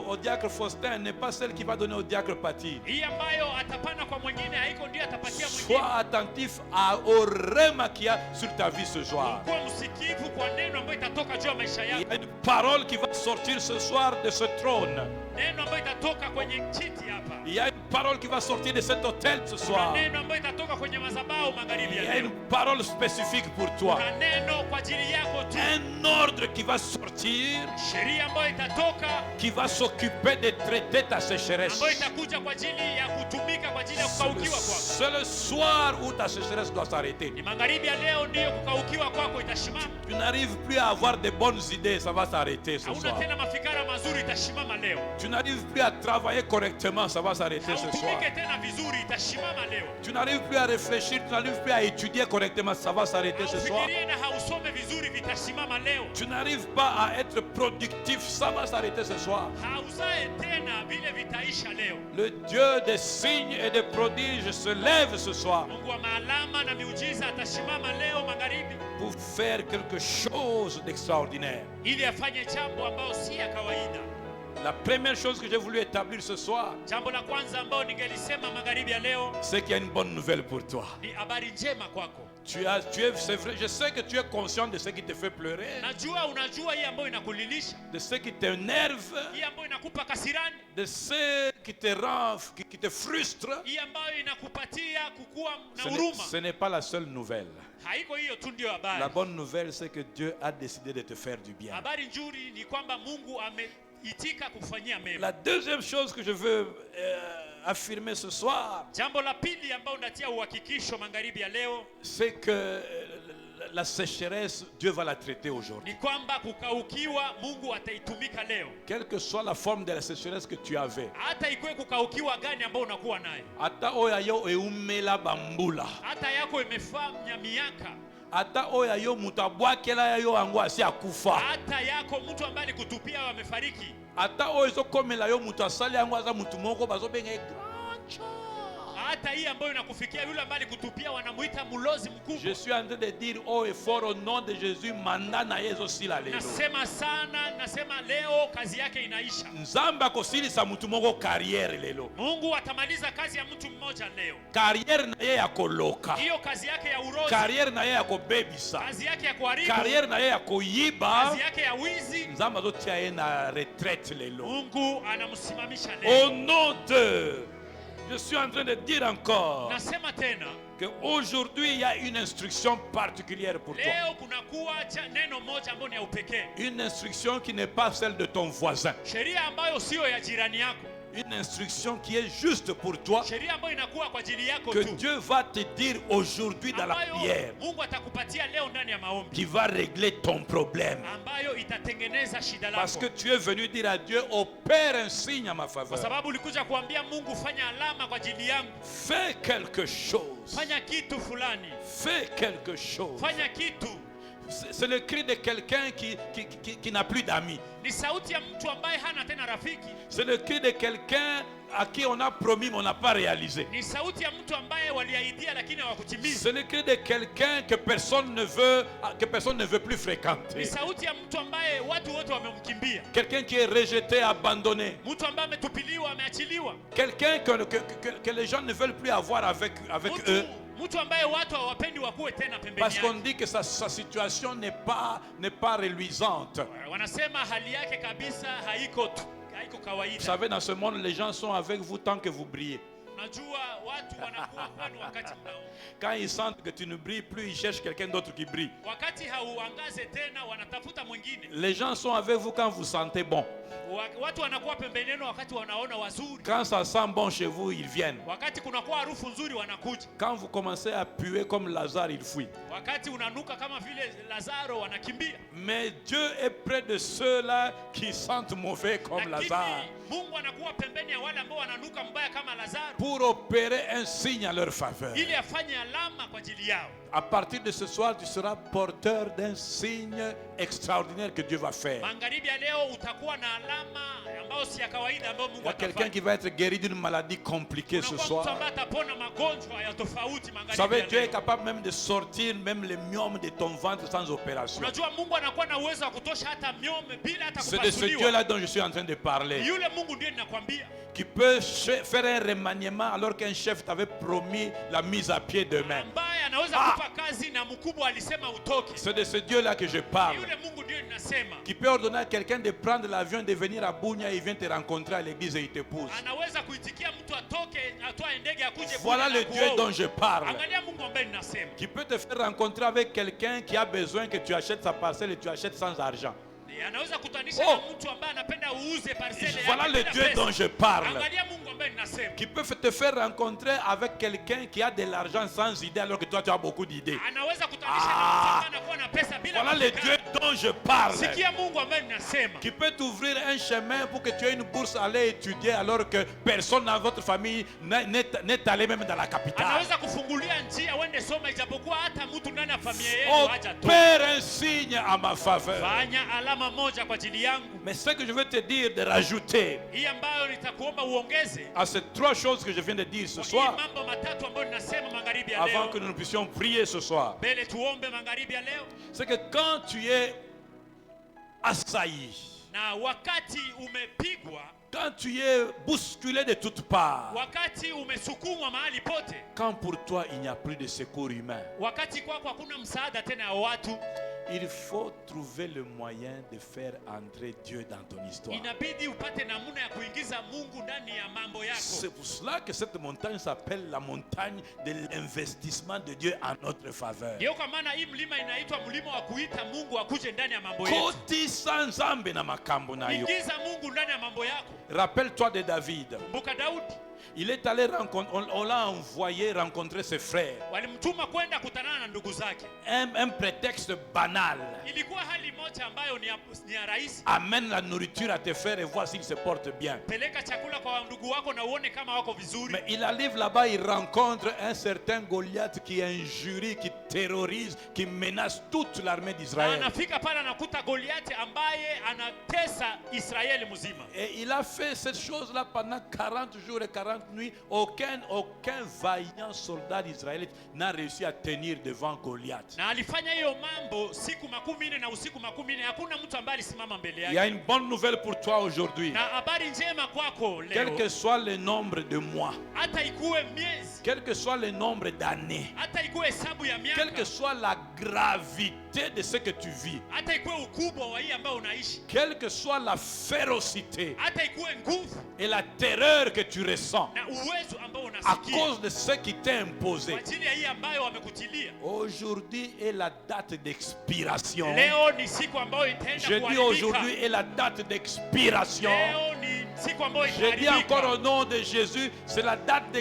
au diacre Faustin n'est pas celle qu'il va donner au diacre Paty. Hii ambayo atapana kwa mwingine haiko ndio atapatia mwingine. Sois attentif au rema qu'il y a sur ta vie ce soir. Kuwa msikivu kwa neno ambayo itatoka juu ya maisha Il y yako. a une parole qui va sortir ce soir de ce trône. Neno ambayo itatoka kwenye kiti hapa. Il y a une parole qui va sortir de cet hôtel ce Kuna soir. neno ambayo itatoka kwenye madhabahu magharibi Il ya y a leo. une parole spécifique pour toi. Kuna neno kwa ajili yako tu. Un ordre qui va sortir, Sheria ambayo itatoka qui va s'occuper de traiter ta sécheresse. ambayo itakuja kwa ajili ya kutumika kwa ajili ya kukaukiwa kwako. C'est le soir où ta sécheresse doit s'arrêter. Ni magharibi ya leo ndiyo kukaukiwa kwako itasimama. Tu n'arrives plus à avoir de bonnes idées, ça va s'arrêter ce Hauna soir. tena mafikara mazuri itasimama leo. Tu n'arrives plus à travailler correctement, ça va s'arrêter ce soir. Hautumike tena vizuri itasimama leo. Tu n'arrives plus à réfléchir, tu n'arrives plus à étudier correctement, ça va s'arrêter ce soir. Haufikirie na hausome vizuri vitasimama leo. Tu n'arrives pas à être productif, ça va s'arrêter ce soir. Hauzae tena vile vitaisha leo. Le Dieu des signes et des prodiges se lève ce soir Mungu wa maalama na miujiza atasimama leo magharibi pour faire quelque chose d'extraordinaire. ili afanye jambo ambalo si ya kawaida. La première chose que j'ai voulu établir ce soir, Jambo la kwanza ambalo ningelisema magharibi ya leo c'est qu'il y a une bonne nouvelle pour toi. ni habari njema kwako. C'est vrai, je sais que tu es conscient de ce qui te fait pleurer, Najua unajua hii ambayo inakulilisha, de ce qui t'énerve, hii ambayo inakupa kasirani, de ce qui te rend, qui te frustre. hii ambayo inakupatia kukuwa na Ce huruma. n'est pas la seule nouvelle. Haiko hiyo tu ndio La habari. bonne nouvelle, c'est que Dieu a décidé de te faire du bien. Habari nzuri ni kwamba Mungu ameitika kufanyia mema. La deuxième chose que je veux affirmer ce soir, Jambo la pili ambalo natia uhakikisho magharibi ya leo c'est que la sécheresse, Dieu va la traiter aujourd'hui. ni kwamba kukaukiwa Mungu ataitumika leo. Quelle que soit la forme de la sécheresse que tu avais, Hata ikuwe kukaukiwa gani ambao unakuwa naye, ata oyo yo eumela bambula, hata yako imefanya miaka, ata oyo yo mutu abwakela yo yango asi akufa, hata yako mtu ambaye alikutupia amefariki, ata oyo ezokomela yo mutu asali yango aza mutu moko bazobenga grand chat. hata hii ambayo inakufikia, yule ambaye alikutupia wanamuita mlozi mkubwa. Je suis en train de dire haut et fort au nom de Jésus, mandat na Yesu sila lelo. Nasema sana, nasema leo kazi yake inaisha. Nzamba kosilisa mtu moko carrière lelo. Mungu atamaliza kazi ya mtu mmoja leo. Carrière na ye ya koloka. Hiyo kazi yake ya urozi. Carrière na ye ya kobebisa. Kazi yake ya kuharibu. Carrière na ye ya koyiba. Kazi yake ya wizi. Nzamba zotia ye na retraite lelo. Mungu anamsimamisha leo. Au nom de, je suis en train de dire encore Nasema tena qu'aujourd'hui il y a une instruction particulière pour toi. leo kunakuwa neno moja ambalo ni ya upekee. Une instruction qui n'est pas celle de ton voisin. Sheria ambayo sio ya jirani yako. Une instruction qui est juste pour toi, Sheria ambayo inakuwa kwa ajili yako que tu. Dieu va te dire aujourd'hui dans la Ambayo prière, Mungu atakupatia leo ndani ya maombi. qui va régler ton problème. Ambayo itatengeneza shida Parce lako. que tu es venu dire à Dieu, opère un signe à ma Kwa faveur. sababu ulikuja kuambia Mungu, fanya alama kwa ajili yangu. Fais quelque chose. Fanya kitu fulani. Fais quelque chose. Fanya kitu. C'est le cri de quelqu'un qui n'a plus d'amis. Ni sauti ya mtu ambaye hana tena rafiki. C'est le cri de quelqu'un à qui on a promis mais on n'a pas réalisé. Ni sauti ya mtu ambaye waliahidia lakini hawakutimiza. C'est le cri de quelqu'un que personne ne veut plus Ni fréquenter. sauti ya mtu ambaye watu wote wamemkimbia. Quelqu'un qui est rejeté, abandonné. Mtu ambaye ametupiliwa, ameachiliwa. Quelqu'un que les gens ne veulent plus avoir avec eux. Mtu ambaye watu hawapendi wakuwe tena pembeni Parce qu'on yake. dit que sa situation n'est pas reluisante. Wanasema hali yake kabisa haiko Vous kawaida. savez, dans ce monde, les gens sont avec vous tant que vous brillez. Unajua watu wanakuwa kwenu wakati mnaomba. Quand ils sentent que tu ne brilles plus, ils cherchent quelqu'un d'autre qui brille. Wakati hauangaze tena wanatafuta mwingine. Les gens sont avec vous quand vous sentez bon. Watu wanakuwa pembeni yenu wakati wanaona wazuri. Quand ça sent bon chez vous, ils viennent. Wakati kunakuwa harufu nzuri wanakuja. Quand vous commencez à puer comme Lazare, ils fuient. Wakati unanuka kama vile Lazaro wanakimbia. Mais Dieu est près de ceux-là qui sentent mauvais comme Lazare, Mungu anakuwa pembeni ya wale ambao wananuka mbaya kama Lazaro. pour opérer un signe à leur faveur. Ili afanye alama kwa ajili yao. À partir de ce soir, tu seras porteur d'un signe extraordinaire que Dieu va faire. Magharibi ya leo utakuwa na alama ambayo si ya kawaida ambayo Il Mungu y a quelqu'un atafanya. qui va être guéri d'une maladie compliquée ce Unakuwa mtu soir. ambaye atapona magonjwa ya tofauti Vous magharibi savez, ya Dieu est leo. capable même de sortir même les myomes de ton ventre sans opération. Unajua Mungu anakuwa na uwezo wa kutosha hata myome bila hata C'est de ce kupasuliwa. Dieu-là dont je suis en train de parler. Yule Mungu ndiye ninakwambia. Qui peut faire un remaniement alors qu'un chef t'avait promis la mise à pied demain. Ambaye anaweza kupa kazi na mkubwa alisema utoke. C'est de ce Dieu-là que je parle. Yule Mungu ndiye ninasema. Qui peut ordonner à quelqu'un de prendre l'avion et de venir à Bunia et il vient te rencontrer à l'église et il t'épouse. Anaweza kuitikia mtu atoke atoe ndege akuje. Voilà le Dieu dont je parle. Angalia Mungu ambaye ninasema. Qui peut te faire rencontrer avec quelqu'un qui a besoin que tu achètes sa parcelle et tu achètes sans argent. Anaweza kutanisha Oh. na mtu ambaye anapenda uuze parcelle yake. Voilà le bila Dieu pesa. dont je parle. Angalia Mungu ambaye ninasema. Qui peut te faire rencontrer avec quelqu'un qui a de l'argent sans idée alors que toi tu as beaucoup d'idées. Anaweza kutanisha na mtu ambaye anakuwa na pesa bila Voilà le kufikiri. Dieu dont je parle. Sikia Mungu ambaye ninasema. Qui peut t'ouvrir un chemin pour que tu aies une bourse à aller étudier alors que personne dans votre famille n'est allé même dans la capitale. Anaweza kufungulia njia uende soma ijapokuwa hata mtu ndani ya familia yenu haja tu. Opère un signe à ma faveur. Fanya alama moja kwa ajili yangu. Mais ce que je veux te dire de rajouter Hii ambayo nitakuomba uongeze. à ces trois choses que je viens de dire ce Hii soir, mambo matatu ambayo ninasema magharibi ya avant leo. que nous puissions prier ce soir, Mbele tuombe magharibi ya leo. c'est que quand tu es assailli, Na wakati umepigwa, quand tu es bousculé de toutes parts, wakati umesukumwa mahali pote, quand pour toi il n'y a plus de secours humain, wakati kwako hakuna msaada tena ya watu, il faut trouver le moyen de faire entrer Dieu dans ton histoire. inabidi upate namna ya kuingiza Mungu ndani ya mambo yako. C'est pour cela que cette montagne s'appelle la montagne de l'investissement de Dieu en notre faveur. Ndio kwa maana hii mlima inaitwa mlima wa kuita Mungu akuje ndani ya mambo yetu. Kotisa nzambe na makambo na yo. Ingiza Mungu ndani ya mambo yako. Rappelle-toi de David. Kumbuka Daudi. Il est allé on l'a envoyé rencontrer ses frères. Walimtuma kwenda kutanana na ndugu zake. Un prétexte banal. Ilikuwa hali moja ambayo ni ya rahisi. Amène la nourriture à tes frères et vois s'ils se portent bien. Peleka chakula kwa ndugu wako na uone kama wako vizuri. Mais il arrive là-bas, il rencontre un certain Goliath qui injurie, qui terrorise, qui menace toute l'armée d'Israël. Anafika pale anakuta Goliathi ambaye anatesa Israeli mzima. Et il a fait cette chose-là pendant 40 jours et 40 nuits. Aucun vaillant soldat israélite n'a réussi à tenir devant Goliath. Na alifanya hiyo mambo siku 40 na usiku 40, hakuna mtu ambaye alisimama mbele Il y a yake. une bonne nouvelle pour toi aujourd'hui. Na habari njema kwako leo. Quel que soit le nombre de mois, Hata ikuwe miezi, quel que soit le nombre d'années, hata ikuwe hesabu ya quelle que miaka, soit la gravité de ce que tu vis, hata ikuwe ukubwa wa hii ambao unaishi, quelle que soit la férocité hata ikuwe nguvu et la terreur que tu ressens na uwezo ambao à unasikia cause de ce qui t'est imposé, kwa ajili ya hii ambayo wamekutilia. aujourd'hui est la date d'expiration. Leo ni siku ambayo itaenda Je dis kuharibika. aujourd'hui est la date d'expiration. Leo ni siku ambayo Je dis encore itaharibika. au nom de Jésus, c'est la date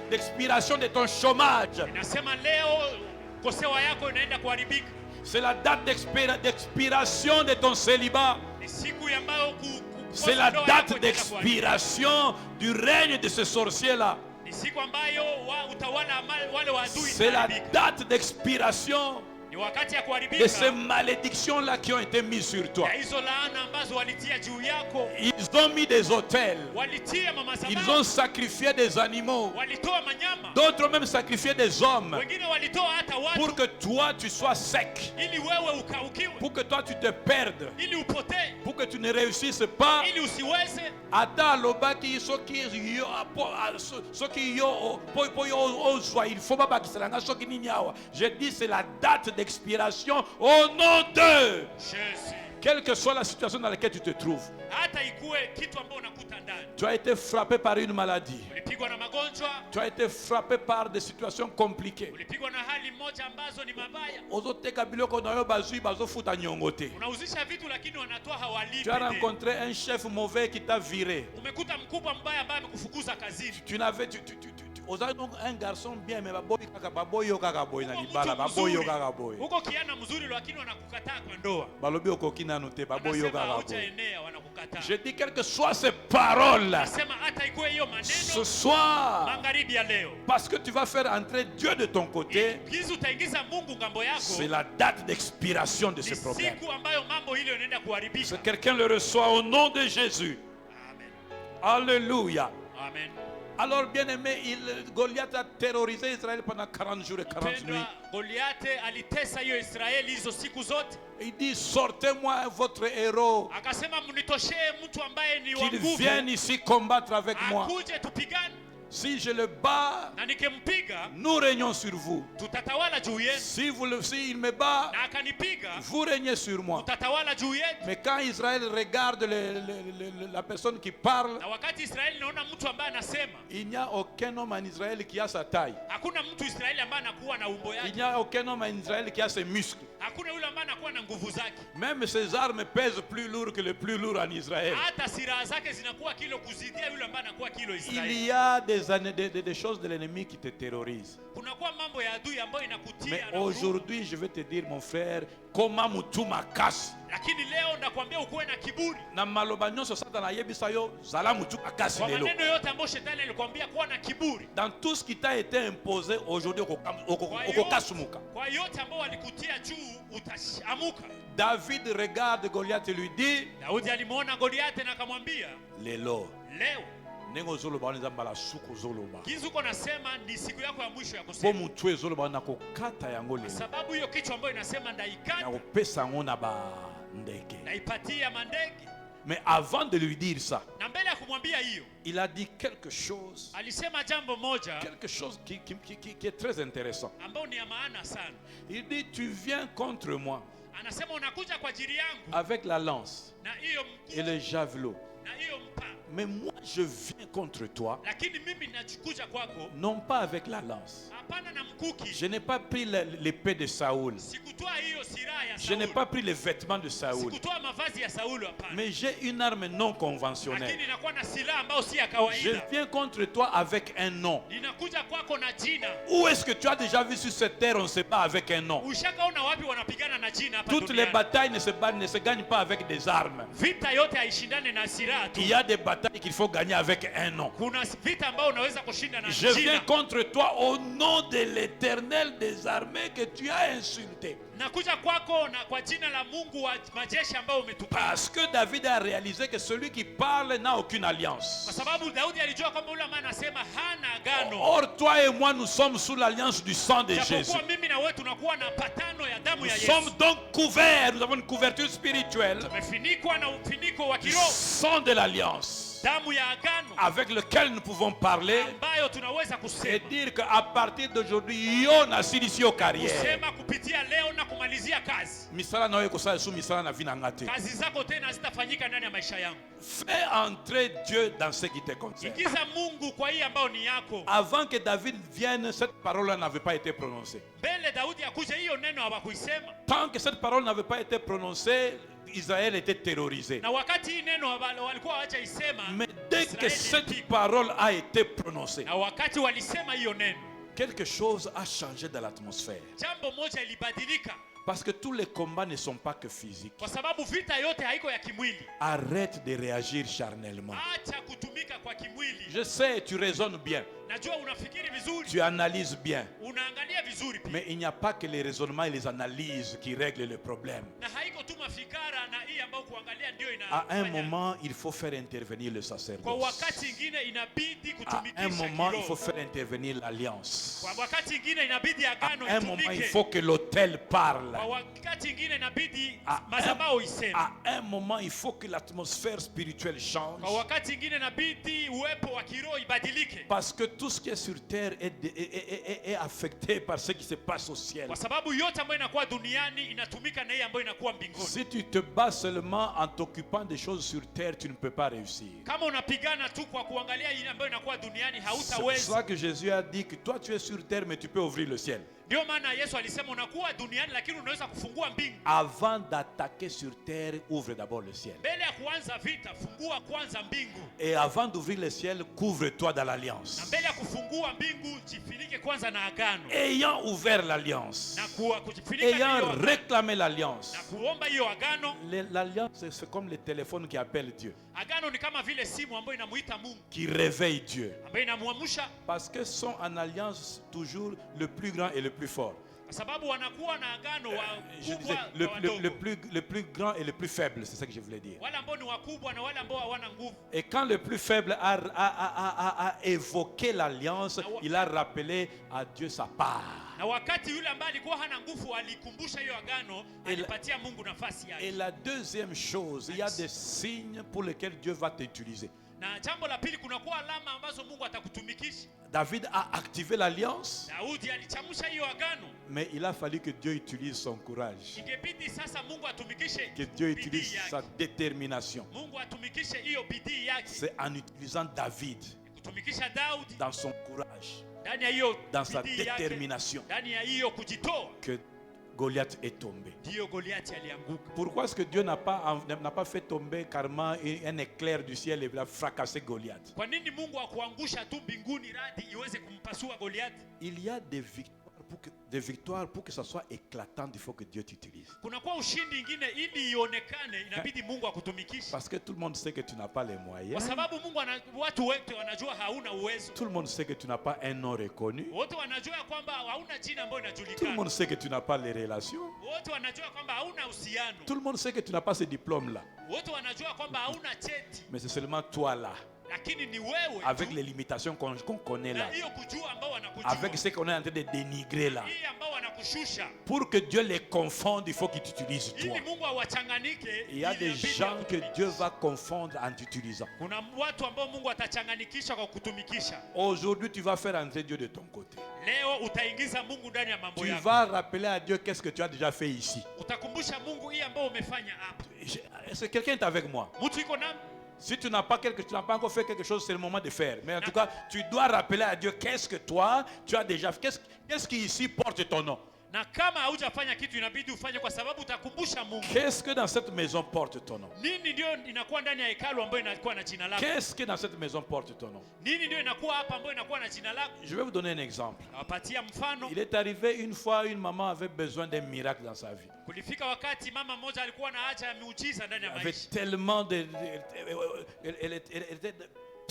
d'expiration de ton chômage. Nasema leo kosewa yako inaenda kuharibika. C'est la date d'expiration de ton célibat. Ni siku ambayo C'est la date d'expiration du règne de ce sorcier-là. Ni siku ambayo utawala wale waadui C'est la itaharibika. date d'expiration Ni wakati ya de kuharibika ces malédictions-là qui ont été mises sur toi. ya hizo laana ambazo walitia juu yako. Ils ont mis des autels. Walitia Ils madhabahu, ont sacrifié des animaux. walitoa manyama, D'autres ont même sacrifié des hommes wengine walitoa hata pour watu que toi tu sois sec, ili wewe ukaukiwe, pour que toi tu te perdes, ili upotee, pour que tu ne réussisses pas. ili usiweze. Ata lobaki soki yo soki yo po yo ozwa il faut pas bakiselanga soki nini awa. Je dis c'est la date d'expiration au nom de Jésus. quelle que soit la situation dans laquelle tu te trouves. Hata ikuwe kitu ambao unakuta ndani, Tu as été frappé par une maladie. ulipigwa na magonjwa, Tu as été frappé par des situations compliquées. ulipigwa na hali moja ambazo ni mabaya, Ozoteka biloko na yo bazui bazofuta nyongo te. unauzisha vitu lakini wanatoa hawalipi. Tu as rencontré un chef mauvais qui t'a viré. Umekuta mkubwa mbaya ambaye amekufukuza kazini. Tu n'avais Oza donc un garçon bien mais baboyi kaka baboyo kaka boy na Uko libala mtu baboyo mzuri, kaka boy. uko kiana mzuri lakini wanakukataa kwa ndoa. Balobi okoki nanu te baboyo Wanasema kaka boy. haujaenea, wanakukataa. Je dis quelles que soient ces paroles Nasema hata ikuwe hiyo ce maneno soir, magharibi ya leo, parce que tu vas faire entrer Dieu de ton côté, hizi utaingiza Mungu ngambo yako. c'est la date d'expiration de Ni ce problème. siku ambayo mambo hilo inaenda kuharibika. Si quelqu'un le reçoit au nom de Jésus. Amen. Alléluia. Amen. Alors bien aimé, Goliath a terrorisé Israël pendant 40 jours et 40 nuits. Mpendwa, Goliate alitesa hiyo Israeli hizo siku zote. Il dit, sortez-moi votre héros, Akasema mnitoshee mtu ambaye ni wa qu'il nguvu, vienne ici combattre avec moi. akuje tupigane, Si je le bats, na nikimpiga nous régnons sur vous. tutatawala juu yenu, Si il me bat, na akanipiga vous régnez sur moi. tutatawala juu yetu. Mais quand Israël regarde la personne qui parle, Na wakati Israeli naona mtu ambaye anasema, il n'y a aucun homme en Israël qui a sa taille. hakuna mtu Israeli ambaye anakuwa na umbo Il yake, n'y a aucun homme en Israël qui a ses muscles. hakuna yule ambaye anakuwa na nguvu zake, Même ses armes pèsent plus lourd que le plus lourd en Israël. hata silaha zake zinakuwa kilo kuzidia yule ambaye anakuwa kilo Israeli. Il y a des choses de l'ennemi qui te terrorisent. Kunakuwa mambo ya adui ambayo inakutia Mais na huruma. aujourd'hui, je vais te dire, mon frère, comment mutuma kasi. Lakini leo nakwambia ukuwe na kiburi. Na maloba nyonso Satan ayebisa yo, zala mutu makasi Kwa lelo. maneno yote ambayo shetani alikwambia kuwa na kiburi. Dans tout ce qui t'a été imposé aujourd'hui, okokasumuka. Kwa yote ambao walikutia juu utaamuka. David regarde Goliath et lui dit, Daudi alimuona Goliathi na akamwambia, lelo leo nengo zoloba wana zambala suko zoloba. kizu uko nasema ni siku yako ya mwisho ya Po kusema. mutu ezoloba na kokata yango Kwa lelo. sababu hiyo kichwa ambayo inasema Na ndaikata, kopesa yango na ba ndeke. ndaipatia mandege. Mais avant de lui dire ça, Na mbele ya kumwambia hiyo, il a dit quelque chose alisema jambo moja qui est très intéressant. ambao ni ya maana sana. Il dit, tu viens contre moi Anasema unakuja kwa ajili yangu avec la lance na hiyo et mkuu le javelot. na hiyo mpa, Mais moi, je viens contre toi, lakini mimi nakuja kwako non pas avec la lance. hapana na mkuki. Je n'ai pas pris l'épée de Saoul. Sikutoa hiyo silaha ya Je n'ai Sauli, pas pris les vêtements de Saoul. sikutoa mavazi ya Sauli, hapana, Mais j'ai une arme non conventionnelle. lakini nakuwa na silaha ambayo si ya Je kawaida. viens contre toi avec un nom. Ninakuja kwako na jina. Où est-ce que tu as déjà vu sur cette terre, on se bat avec un nom? Ushakaona wapi wanapigana na jina hapa Toutes les duniani? batailles ne se gagnent pas avec des armes. Vita yote haishindane na silaha tu. Il y a des batailles qu'il faut gagner avec un nom. Kuna vita ambayo unaweza kushinda na Je viens jina. contre toi au nom de l'Éternel des armées que tu as insulté. nakuja kwako na kwa jina la Mungu wa majeshi ambao umetupa. Parce que David a réalisé que celui qui parle n'a aucune alliance. Kwa sababu Daudi alijua kwamba yule ambaye anasema hana agano. Or toi et moi nous sommes sous l'alliance du sang de Jésus. Kwa mimi na wewe tunakuwa na patano ya damu ya Nous Yesu. sommes donc couverts, nous avons une couverture spirituelle. Tumefunikwa na ufuniko wa Du kiroho. sang de l'alliance. Damu ya agano Avec lequel nous pouvons parler ambayo tunaweza et kusema. dire qu'à partir d'aujourd'hui, on a ici au carrière. Kusema kupitia leo na kumalizia kazi. Misala na wewe kusala sous misala na vina ngate. Kazi zako tena zitafanyika ndani ya maisha yangu. Fais entrer Dieu dans ce qui te concerne. Ingiza Mungu kwa hii ambao ni yako. Avant que David vienne, cette parole n'avait pas été prononcée. Mbele Daudi akuje hiyo neno hawakuisema. Tant que cette parole n'avait pas été prononcée, Israël était terrorisé. Na wakati hii neno walikuwa hawajaisema. Mais dès que cette parole a été prononcée, na wakati walisema hiyo neno, quelque chose a changé dans l'atmosphère. Jambo moja ilibadilika. Parce que tous les combats ne sont pas que physiques. Kwa sababu vita yote haiko ya kimwili. Arrête de réagir charnellement. Acha kutumika kwa kimwili. Je sais, tu raisonnes bien. Najua unafikiri vizuri. Tu analyses bien. Unaangalia vizuri pia. Mais il n'y a pas que les raisonnements et les analyses qui règlent le problème. Na haiko tu mafikara na hii ambao kuangalia ndio ina. À un moment, il faut faire intervenir le sacerdoce. Kwa wakati mwingine inabidi kutumikisha. À un moment, il faut faire intervenir l'alliance. Kwa wakati mwingine inabidi agano À un moment, il faut que l'autel parle. Kwa wakati mwingine inabidi madhabahu iseme. À un moment, il faut que l'atmosphère spirituelle change. Kwa wakati mwingine inabidi uwepo wa kiroho ibadilike. Parce que tout ce qui est sur terre est affecté par ce qui se passe au ciel. Kwa sababu yote ambayo inakuwa duniani inatumika na hii ambayo inakuwa mbinguni. Si tu te bats seulement en t'occupant des choses sur terre, tu ne peux pas réussir. Kama unapigana tu kwa kuangalia ile ambayo inakuwa duniani C'est pour hautaweza. ça que Jésus a dit que toi tu es sur terre mais tu peux ouvrir le ciel. Ndio maana Yesu alisema unakuwa duniani lakini unaweza kufungua mbingu. Avant d'attaquer sur terre, ouvre d'abord le ciel. Mbele ya kuanza vita, fungua kwanza mbingu. Et avant d'ouvrir le ciel, couvre-toi dans Na l'alliance. mbele ya kufungua mbingu, jifinike kwanza na agano. Ayant ouvert l'alliance, Na kujifinika na ayant hiyo réclamé l'alliance, na kuomba hiyo agano. l'alliance c'est comme le téléphone qui appelle Dieu, Agano ni kama vile simu ambayo inamuita Mungu, qui réveille Dieu. ambayo inamwamsha. Parce que sont en alliance toujours le plus grand et le plus fort. Kwa sababu wanakuwa na agano wa Je disais, kubwa na wadogo. le plus grand et le plus faible, c'est ça que je voulais dire. Wale ambao ni wakubwa na wale ambao hawana nguvu. Et quand le plus faible a évoqué l'alliance, il a rappelé à Dieu sa part. Na wakati yule ambaye alikuwa hana nguvu alikumbusha hiyo agano, alipatia Mungu nafasi Et yake. la deuxième chose, il y a des signes pour lesquels Dieu va t'utiliser. Na jambo la pili, kunakuwa alama ambazo Mungu atakutumikisha. David a activé l'alliance, Daudi alichamsha hiyo agano, mais il a fallu que Dieu utilise son courage, ingebidi sasa Mungu atumikishe que Dieu bidii utilise yake. sa détermination. Mungu atumikishe hiyo bidii yake, C'est en utilisant David kutumikisha Daudi dans son courage, ndani ya hiyo dans sa bidii yake, détermination, ndani ya hiyo kujitoa, que Goliath est tombé. ndiyo Goliathi alianguka. Pourquoi est-ce que Dieu n'a pas fait tomber carrément un éclair du ciel et il a fracassé Goliath? Kwa nini Mungu akuangusha tu mbinguni radi iweze kumpasua Goliathi? Il y a des victoires pour que ça soit éclatant, il faut que Dieu t'utilise. Kunakuwa ushindi ingine ili ionekane, inabidi Mungu akutumikishe. Parce que tout le monde sait que tu n'as pas les Kwa moyens. sababu watu wote wanajua hauna uwezo. Tout le monde sait que tu n'as pas un nom reconnu. Wote wanajua kwamba hauna jina ambayo Tout le inajulikana. monde sait que tu n'as pas les relations. Wote wanajua kwamba hauna uhusiano. Tout le monde sait que tu n'as pas ce diplôme-là. Wote wanajua kwamba hauna cheti. Mais c'est seulement toi là, Lakini ni wewe avec tu, les limitations qu'on connaît là, na hiyo kujua ambao wanakujua. avec ce qu'on est en train de dénigrer là. Hii ambao wanakushusha. Pour que Dieu les confonde, il faut qu'il t'utilise toi. Ili Mungu awachanganike. Il y a ili des inabidi gens que akutumikishe. Dieu va confondre en t'utilisant. Kuna watu ambao Mungu atachanganikisha kwa kutumikisha. Aujourd'hui, tu vas faire entrer Dieu de ton côté. Leo utaingiza Mungu ndani ya mambo Tu yako. vas rappeler à Dieu qu'est-ce que tu as déjà fait ici. Utakumbusha Mungu hii ambao umefanya hapa. Est-ce que quelqu'un est avec moi? Mtu iko nami? Si tu n'as pas encore fait quelque chose, c'est le moment de faire. Mais en tout cas, tu dois rappeler à Dieu qu'est-ce que toi, tu as déjà fait. Qu'est-ce qui ici porte ton nom? Na kama haujafanya kitu inabidi ufanye kwa sababu utakumbusha Mungu. Qu'est-ce que dans cette maison porte ton nom? Nini ndio inakuwa ndani ya hekalu ambayo inakuwa na jina lako? Qu'est-ce que dans cette maison porte ton nom? Nini ndio inakuwa hapa ambayo inakuwa na jina lako? Je vais vous donner un exemple. Nawapatia mfano. Il est arrivé une fois, une maman avait besoin d'un miracle dans sa vie. Kulifika wakati mama mmoja alikuwa na haja ya miujiza ndani ya Elle avait maisha. tellement elle était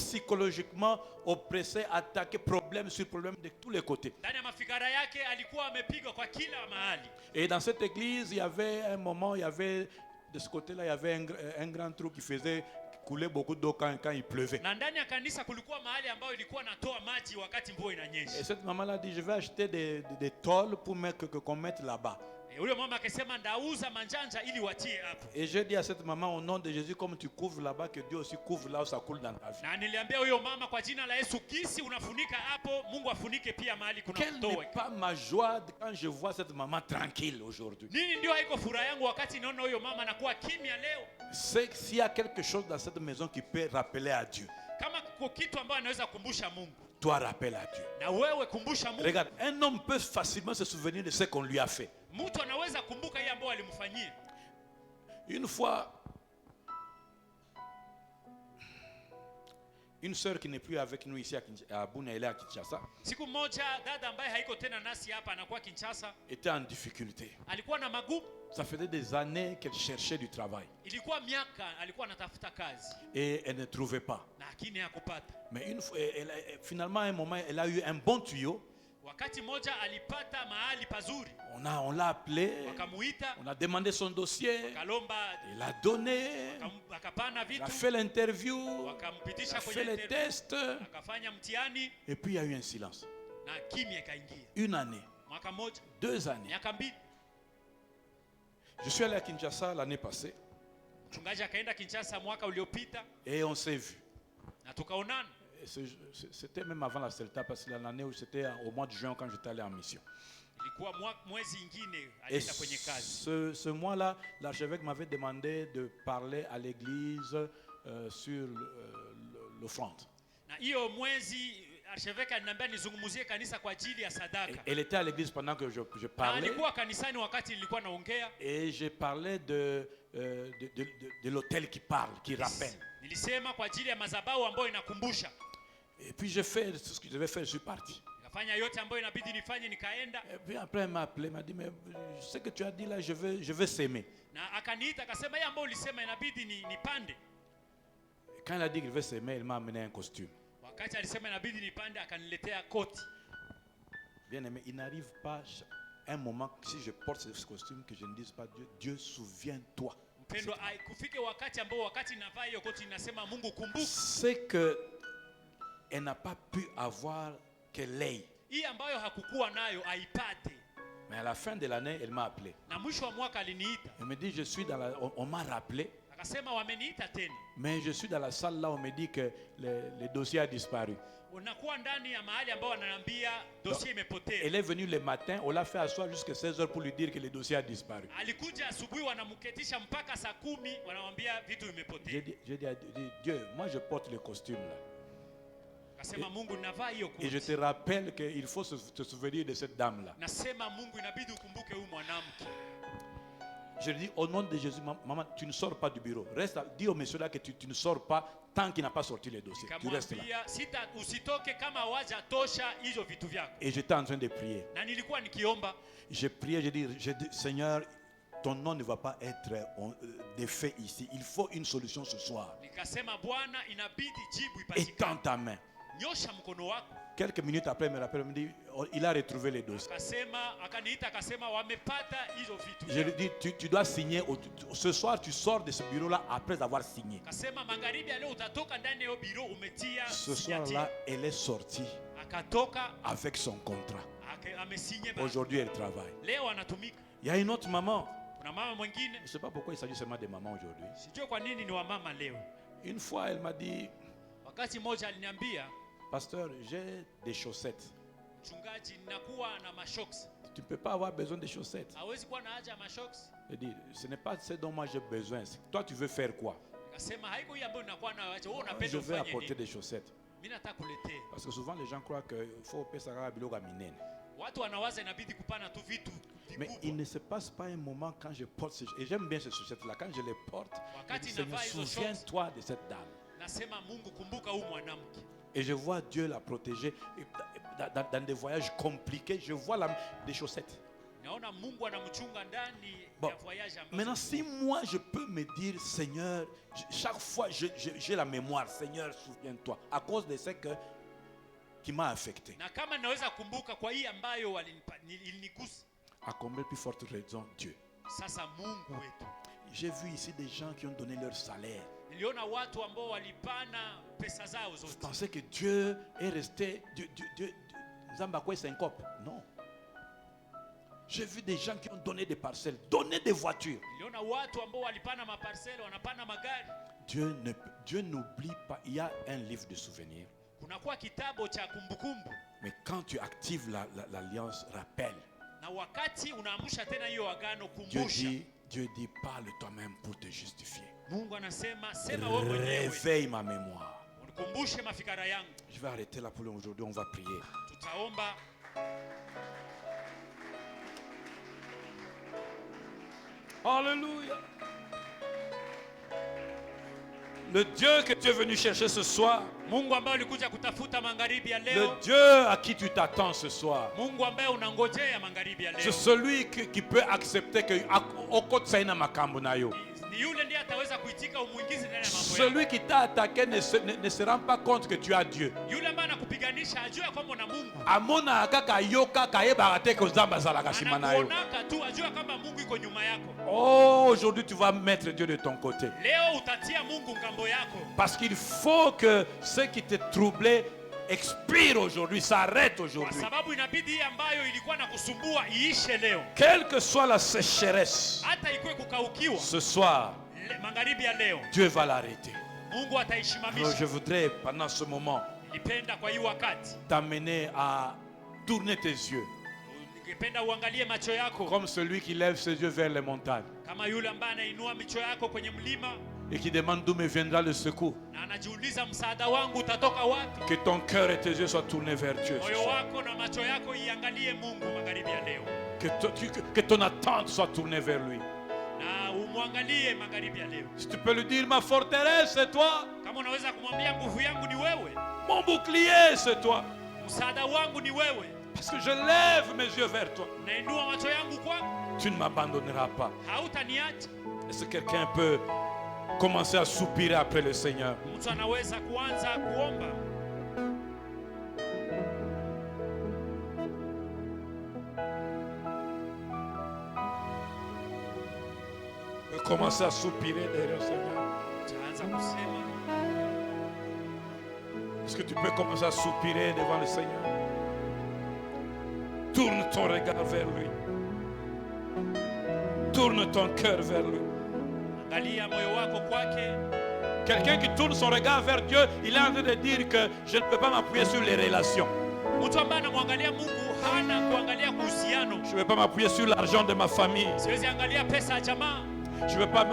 psychologiquement oppressé, attaqué, problème sur problème de tous les côtés. Ndani ya mafikara yake alikuwa amepigwa kwa kila mahali. Et dans cette église, il y avait un moment, il y avait de ce côté-là, il y avait un grand trou qui faisait couler beaucoup d'eau quand il pleuvait. Na ndani ya kanisa kulikuwa mahali ambayo ilikuwa natoa maji wakati mvua Et inanyesha. cette maman-là dit, je vais acheter des tôles pour mettre qu'on mette là-bas. Huyo mama akasema ndauza manjanja ili watie hapo. Et je dis à cette maman, au nom de Jésus, comme tu couvres là-bas, que Dieu aussi couvre là où ça coule dans ta vie. Na niliambia huyo mama kwa jina la Yesu, kisi unafunika hapo, Mungu afunike pia mahali kuna Quelle kutoa. n'est pas ma joie quand je vois cette maman tranquille aujourd'hui. Nini ndio haiko furaha yangu wakati naona huyo mama anakuwa kimya leo? C'est que s'il y a quelque chose dans cette maison qui peut rappeler à Dieu, Kama kuko kitu ambacho anaweza kukumbusha Mungu, toi rappelle à Dieu. na wewe kumbusha Mungu. Regarde, un homme peut facilement se souvenir de ce qu'on lui a fait. Mtu anaweza kumbuka yeye ambao alimfanyia. Une fois, une sœur qui n'est plus avec nous ici à Bunia, elle est à Kinshasa, Siku moja dada ambaye haiko tena nasi hapa anakuwa Kinshasa, était en difficulté. alikuwa na magumu. Ça faisait des années qu'elle cherchait du travail Ilikuwa miaka alikuwa anatafuta kazi et elle ne trouvait pas. lakini hakupata. Mais une fois, finalement, à un moment, elle a eu un bon tuyau. Wakati moja alipata mahali pazuri, On l'a appelé, wakamuita, on a demandé son dossier, kalomba, il a donné, akapana il a vitu, fait l'interview, il a wakampitisha fait kwenye les interview, tests, akafanya mtihani et puis il y a eu un silence. na kimya ikaingia. Une année, Mwaka mmoja, 2 années. miaka mbili, Je suis allé à Kinshasa l'année passée mchungaji akaenda Kinshasa mwaka uliopita et on s'est vu. na tukaonana. Et c'était même avant la CELTA, parce que l'année où c'était au mois de juin quand j'étais allé en mission. Ilikuwa mwezi ingine Et alienda kwenye kazi. ce mois-là, l'archevêque m'avait demandé de parler à l'église sur l'offrande. Na hiyo mwezi archevêque aliniambia nizungumzie kanisa kwa ajili ya sadaka. Elle était à l'église pendant que je Na parlais. alikuwa kanisani wakati nilikuwa naongea. Et je parlais de l'autel qui parle, qui rappelle. Nilisema kwa ajili ya madhabahu ambayo inakumbusha. Et puis j'ai fait ce que je devais faire, je suis parti. Nikafanya yote ambayo inabidi nifanye, nikaenda. Et puis après, elle m'a appelé, elle m'a dit, mais ce que tu as dit là, je veux s'aimer. Na akaniita akasema, yeye ambayo ulisema inabidi nipande. Et quand elle a dit qu'il veut s'aimer, elle m'a amené un costume. Wakati alisema inabidi nipande, akaniletea koti. Bien aimé, il n'arrive pas un moment, si je porte ce costume, que je ne dise pas Dieu, Dieu souviens-toi. Mpendwa, kufike wakati ambao wakati navaa hiyo koti nasema Mungu kumbuka. C'est que elle n'a pas pu avoir qu'elle l'ait. Hii ambayo hakukuwa nayo aipate. Mais à la fin de l'année, elle m'a appelé. Na mwisho wa mwaka aliniita. Elle me dit, je suis dans la... On m'a rappelé, Akasema wameniita tena. mais je suis dans la salle là, on me dit que le dossier a disparu. Unakuwa ndani ya mahali ambao wananiambia dossier imepotea. Elle est venue le matin, on l'a fait asseoir jusqu'à 16h pour lui dire que le dossier a disparu. Alikuja asubuhi wanamketisha mpaka saa 10 wanamwambia vitu vimepotea. J'ai dit à Dieu, moi je porte le costume là. Akasema Mungu navaa hiyo Et je koti. te rappelle qu'il faut te souvenir de cette dame là. Nasema Mungu inabidi ukumbuke huyu mwanamke. Je lui dis au nom de Jésus, maman, tu ne sors pas du bureau. Reste, dis au monsieur là que tu ne sors pas tant qu'il n'a pas sorti le dossier. Tu restes là. Kamwambia usitoke kama hawajatosha hizo vitu vyako. Et j'étais en train de prier. Na nilikuwa nikiomba. J'ai prié, j'ai dit, Seigneur, ton nom ne va pas être défait ici. Il faut une solution ce soir. Nikasema Bwana, inabidi jibu Étends ipatikane. ta main. Nyosha mkono wako. Quelques minutes après, il me rappelle, il me dit, il a retrouvé les dossiers. Akaniita akasema wamepata hizo vitu. Je lui dis, tu dois signer. Ce soir, tu sors de ce bureau-là après avoir signé. Akasema magharibi leo utatoka ndani ya biro umetia. Ce soir-là, elle est sortie Akatoka avec son contrat. Amesigné. Aujourd'hui, elle travaille. Leo anatumika. Il y a une autre maman. Kuna mama mwingine. Je ne sais pas pourquoi il s'agit seulement de maman aujourd'hui. Sijui kwa nini ni wa mama leo. Une fois, elle m'a dit, Wakati mmoja aliniambia, pasteur, j'ai des chaussettes. mchungaji, ninakuwa na mashoks. Tu ne peux pas avoir besoin de chaussettes. Hawezi kuwa na haja ya mashoks. Je dis, ce n'est pas ce dont moi j'ai besoin. Toi, tu veux faire quoi? Akasema haiko hii ambayo ninakuwa nayo, acha wewe Je unapenda vais ufanye apporter nini? des chaussettes. Mimi nataka kuletea. Parce que souvent, les gens croient qu'il faut payer ça biloga minene. Watu wanawaza inabidi kupana tu vitu Mais il vikubwa. ne se passe pas un moment quand je porte ces chaussettes. Et j'aime bien ces chaussettes-là. Quand je les porte, je dis, Seigneur, souviens-toi de cette dame. Nasema Mungu, kumbuka huyu mwanamke. Et je vois Dieu la protéger. Et dans des voyages compliqués, je vois des chaussettes. Naona Mungu anamchunga ndani Bon, ya voyage ambazo. maintenant, si moi je peux me dire, Seigneur, chaque fois j'ai la mémoire, Seigneur, souviens-toi, à cause de ce qui m'a affecté. Na kama naweza kumbuka kwa hii ambayo ilinigusa. À combien plus forte raison Dieu. Sasa Mungu wetu. J'ai vu ici des gens qui ont donné leur salaire. Niliona watu ambao walipana pesa zao zote. Vous pensez que Dieu est resté Dieu Zambakwe syncope? Non. J'ai vu des gens qui ont donné des parcelles, donné des voitures. Niliona watu ambao walipana maparcelle, wanapana magari. Dieu n'oublie pas. Il y a un livre de souvenirs. Kunakuwa kitabu cha kumbukumbu. Mais quand tu actives l'alliance, rappelle. Na wakati unaamsha tena hiyo agano, kumbusha. Dieu dit, parle toi-même pour te justifier. Mungu anasema, sema wewe mwenyewe. Réveille ma mémoire. Unikumbushe mafikara yangu. Je vais arrêter là pour aujourd'hui, on va prier. Tutaomba. Alléluia. Le Dieu que tu es venu chercher ce soir, Mungu ambaye ulikuja kutafuta magharibi ya le leo, Dieu à qui tu t'attends ce soir, Mungu ambaye unangojea magharibi ya c'est leo, celui qui peut accepter que okotsaina makambo na yo. ni yule ndiye ataweza kuitika umuingize ndani ya mambo yako. Celui qui t'a attaqué ne se rend pas compte que tu as Dieu. Yule ambaye anakupiganisha ajue kwamba una Mungu. Amona kaka yoka kayeba te ko zamba zalaka sima na yo. Anakuonaka tu ajue kwamba Mungu iko nyuma yako. Oh, aujourd'hui tu vas mettre Dieu de ton côté. Leo utatia Mungu ngambo yako. Parce qu'il faut que ce qui te troublait expire aujourd'hui, s'arrête Kwa aujourd'hui. sababu inabidi hii ambayo ilikuwa nakusumbua iishe leo. Quelle que soit la sécheresse, Hata ikuwe kukaukiwa. ce soir, Magharibi ya leo, Dieu va l'arrêter. Mungu Alors ataishimamisha. je voudrais, pendant ce moment, Nilipenda kwa hii wakati, t'amener à tourner tes yeux, ningependa uangalie macho yako comme celui qui lève ses yeux vers les montagnes kama yule ambaye anainua macho yako kwenye mlima et qui demande d'où me viendra le secours. na anajiuliza msaada wangu utatoka wapi. Que ton cœur et tes yeux soient tournés vers Dieu. ce Moyo soir. wako na macho yako iangalie Mungu magharibi ya leo, Que ton attente soit tournée vers lui. na umwangalie magharibi ya leo. Si tu peux lui dire, ma forteresse, c'est toi. Kama unaweza kumwambia nguvu yangu ni wewe, Mon bouclier, c'est toi. msaada wangu ni wewe, Parce que je lève mes yeux vers toi. nainua macho yangu kwako, Tu ne m'abandonneras pas. hautaniacha. Est-ce que quelqu'un peut commencer à soupirer après le Seigneur? Mtu anaweza kuanza kuomba. Commencer à soupirer derrière le Seigneur. Utaanza kusema. Est-ce que tu peux commencer à soupirer devant le Seigneur? Tourne ton regard vers lui. Tourne ton cœur vers lui. Angalia moyo wako kwake. Quelqu'un qui tourne son regard vers Dieu, il est en train de dire que je ne peux pas m'appuyer sur les relations. Mtu ambaye anamwangalia Mungu hana kuangalia kuhusiano. Je ne vais pas m'appuyer sur l'argent de ma famille. Siwezi angalia pesa ya jamaa. Je ne vais pas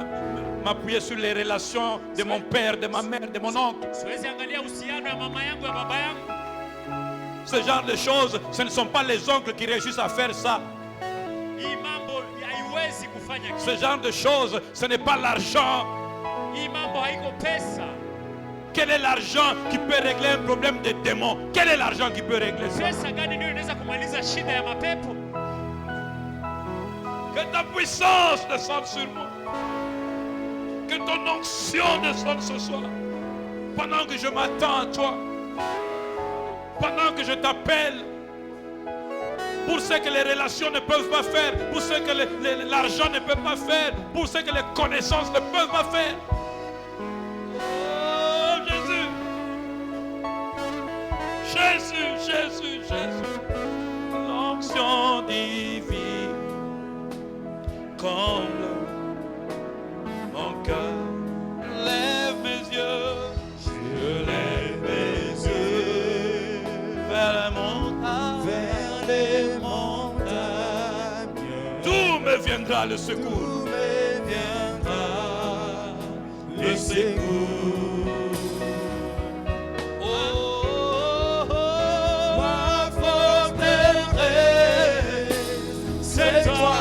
m'appuyer sur les relations de mon père, de ma mère, de mon oncle. Siwezi angalia uhusiano ya mama yangu ya baba yangu. Ce genre de choses, ce ne sont pas les oncles qui réussissent à faire ça. Hii mambo haiwezi kufanya kitu. Ce genre de choses, ce n'est pas l'argent. Hii mambo haiko pesa. Quel est l'argent qui peut régler un problème de démons? Quel est l'argent qui peut régler ça? Pesa gani ndio inaweza kumaliza shida ya mapepo? Que ta puissance descende sur moi. Que ton onction descende ce soir. Pendant que je m'attends à toi. Pendant que je t'appelle. Pour ce que les relations ne peuvent pas faire. Pour ce que l'argent ne peut pas faire. Pour ce que les connaissances ne peuvent pas faire. Oh Jésus. Jésus, Jésus, Jésus. L'onction divine. Comble mon cœur, lève mes yeux, je lève mes yeux vers les montagnes, d'où me viendra le secours, le secours. Ma forteresse, c'est toi.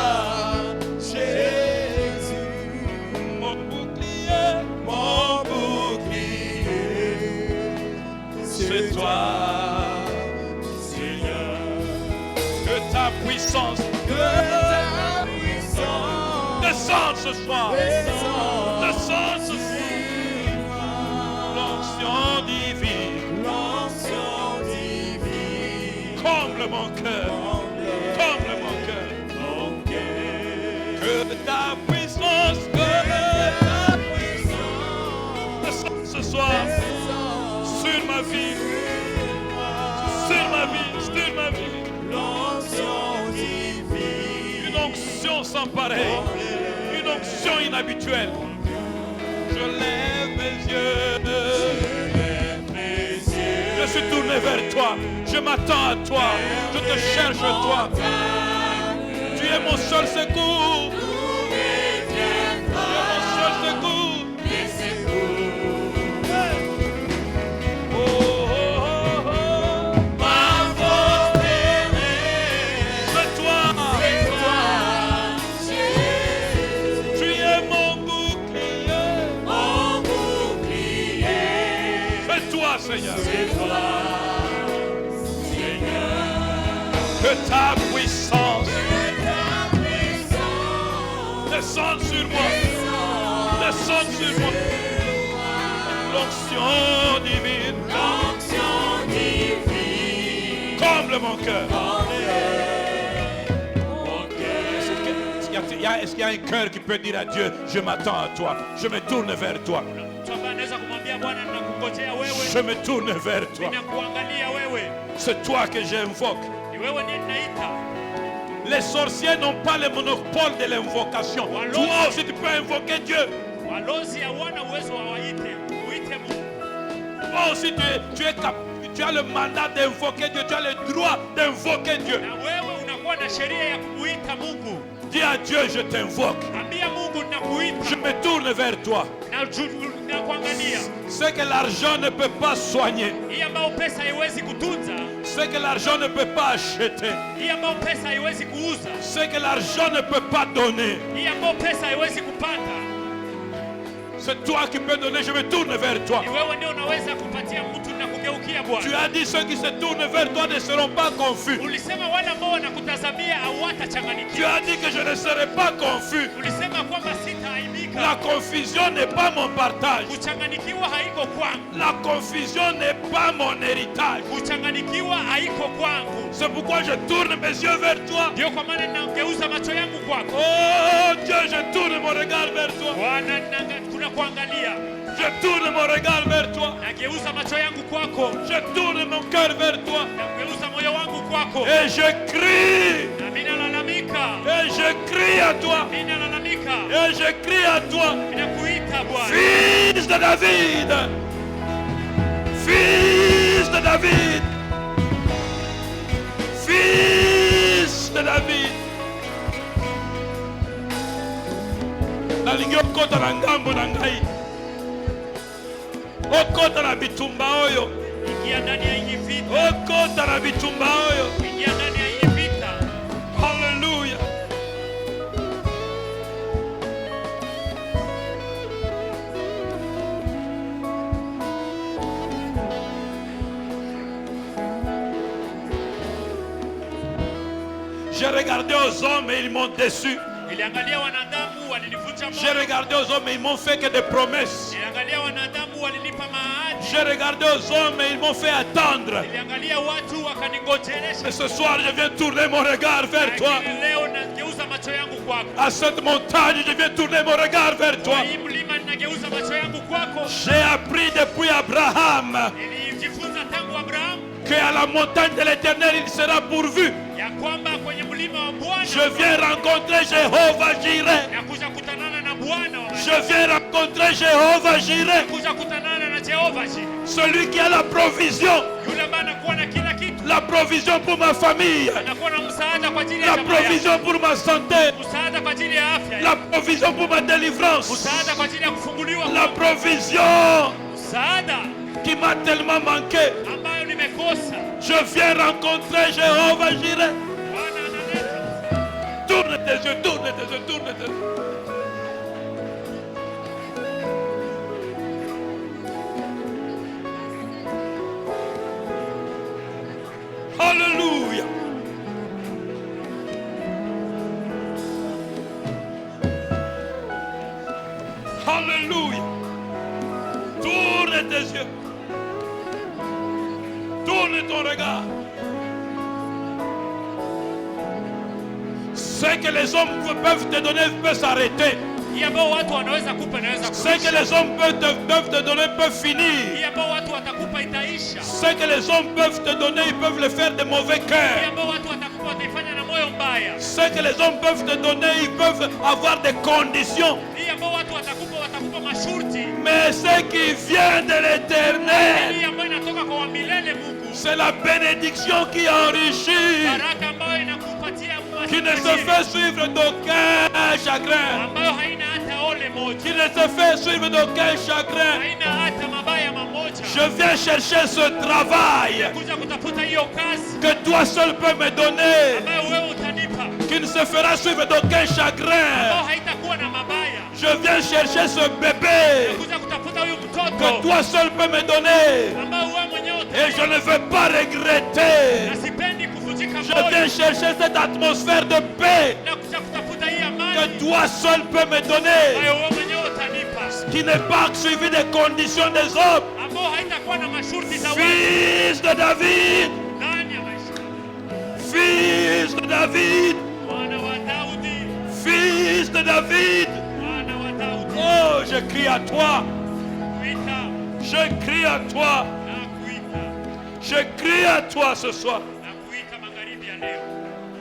C'est toi, Seigneur, que ta puissance, que Descends ce soir. Descends ce soir. L'onction divine. Comble mon cœur. Comble mon cœur. Que ta puissance. Descends ce soir. Sur ma vie. Sur ma vie. Sur ma vie. Une onction sans pareil. Une onction inhabituelle. Je lève mes yeux. Je suis tourné vers toi. Je m'attends à toi. Je te cherche toi. Tu es mon seul secours. Tu es mon seul secours. Oh, oh, oh, oh. Ma force C'est toi. Tu es mon bouclier. C'est toi, Seigneur. Que ta puissance descende sur moi. Descende sur moi. L'onction divine. Comble mon cœur. Est-ce qu'il y a un cœur qui peut dire à Dieu, je m'attends à toi, je me tourne vers toi. Mtu ambaye anaweza kumwambia Bwana, ninakungojea wewe, Je me tourne vers toi. ninakuangalia wewe, C'est toi que j'invoque. ni wewe ndiye ninaita. Les sorciers n'ont pas le monopole de l'invocation. Toi aussi tu peux invoquer Dieu. Walozi hawana uwezo wa waite, uite Mungu. Toi aussi tu as le mandat d'invoquer Dieu. Tu as le droit d'invoquer Dieu. Na wewe unakuwa na sheria ya kumuita Mungu. Dis à Dieu, je t'invoque. Ambia Mungu Je ninakuita, me tourne vers toi. nakuangalia. Ce que l'argent ne peut pas soigner. Hii ambayo pesa haiwezi kutunza, Ce que l'argent ne peut pas acheter. hii ambayo pesa haiwezi kuuza, Ce que l'argent ne peut pas donner. hii ambayo pesa haiwezi kupata, C'est toi qui peux donner. Je me tourne vers toi. ni wewe ndio unaweza kupatia mtu na kugeukia Tu Bwana. as dit ceux qui se tournent vers toi ne seront pas confus. Ulisema wale ambao wanakutazamia Tu hawatachanganyikiwa. as dit que je ne serai pas confus. Ulisema kwamba sitaaibika. La confusion n'est pas mon partage. Kuchanganyikiwa haiko kwangu, La confusion n'est pas mon héritage. kuchanganyikiwa haiko kwangu. C'est pourquoi je tourne mes yeux vers toi. Ndio kwa maana ninageuza macho yangu kwako Oh Dieu, je tourne mon regard vers toi. Bwana, kuna kuangalia, Je tourne mon regard vers toi. nageuza macho yangu kwako, Je tourne mon cœur vers toi. nageuza moyo wangu kwako, Et je crie. na mimi nalalamika, Et je crie à toi. mimi nalalamika, Et je crie à toi. ninakuita Bwana, Fils de David. Fils de David. Fils de David. Nalingi okota na ngambo na ngai. Okota na bitumba oyo. ingia ndani ya hii vita, Okota na bitumba oyo. ingia ndani ya hii vita. Hallelujah. J'ai regardé aux hommes et ils m'ont déçu. Niliangalia wanadamu walinivunja J'ai moyo, regardé aux hommes et ils m'ont fait que des promesses. niliangalia wanadamu walinipa maahadi, J'ai regardé aux hommes et ils m'ont fait attendre. niliangalia watu wakanigojelesha. Et ce soir, je viens tourner mon regard vers toi. Lakini leo nageuza macho yangu kwako, À cette montagne, je viens tourner mon regard vers toi. kwa hii mlima ninageuza macho yangu kwako. J'ai appris depuis Abraham Nilijifunza tangu Abrahamu qu'à la montagne de l'Éternel, il sera pourvu. ya kwamba kwenye mlima wa Bwana Je viens rencontrer Jéhovah Jireh. nakuja kutanana na Bwana wa Je viens rencontrer Jéhovah Jireh. kuja kutanana na Jehova Jireh, Celui qui a la provision. yule ambaye anakuwa na kila kitu, La provision pour ma famille. anakuwa na msaada kwa ajili ya La jamaa yako, provision pour ma santé. msaada kwa ajili ya afya La yako, provision pour ma délivrance. msaada kwa ajili ya kufunguliwa, La provision msaada qui m'a tellement manqué. ambayo nimekosa. Je viens rencontrer Jéhovah Jireh. Bwana analeta. Tourne tes yeux, tourne tes yeux, tourne tes yeux. Alléluia. les yeux. Tourne ton regard. Ce que les hommes peuvent te donner peut s'arrêter. Hii ambao watu wanaweza kupa inaweza Ce que les hommes peuvent te donner peut finir. Hii ambao watu watakupa itaisha. Ce que les hommes peuvent te donner, ils peuvent le faire de mauvais Hii cœur. ambao watu watakupa wataifanya na moyo mbaya. Ce que les hommes peuvent te donner, ils peuvent avoir des conditions. Hii ambao watu watakupa masharti. Mais ce qui vient de l'éternel, Hii ambayo inatoka kwa wa milele Mungu. c'est la bénédiction qui enrichit, Baraka ambayo inakupatia qui ne se fait suivre d'aucun chagrin. ambayo haina hata ole moja. Qui ne se fait suivre d'aucun chagrin. Haina hata mabaya mamoja. Je viens chercher ce travail Kuja kutafuta hiyo kazi que toi seul peux me donner, ambayo wewe utanipa. qui ne se fera suivre d'aucun Ambayo chagrin. haitakuwa na mabaya. Je viens chercher ce bébé Kuja kutafuta huyo que mtoto toi seul peux me donner. ambayo wewe mwenyewe Et je ne veux pas regretter. na sipendi kuvunjika Je viens moyo. chercher cette atmosphère de paix Na kuja kutafuta hii que amani toi seul peux me donner, ambayo wewe mwenyewe utanipa. qui n'est pas suivi des conditions des hommes. Ambayo haitakuwa na masharti za watu Fils de David, ndani ya maisha. fils de David, Mwana wa Daudi, fils de David. mwana wa Daudi. Oh, je crie à toi, Kuita je crie à toi, na kuita je crie à toi ce soir, na kuita magharibi ya leo.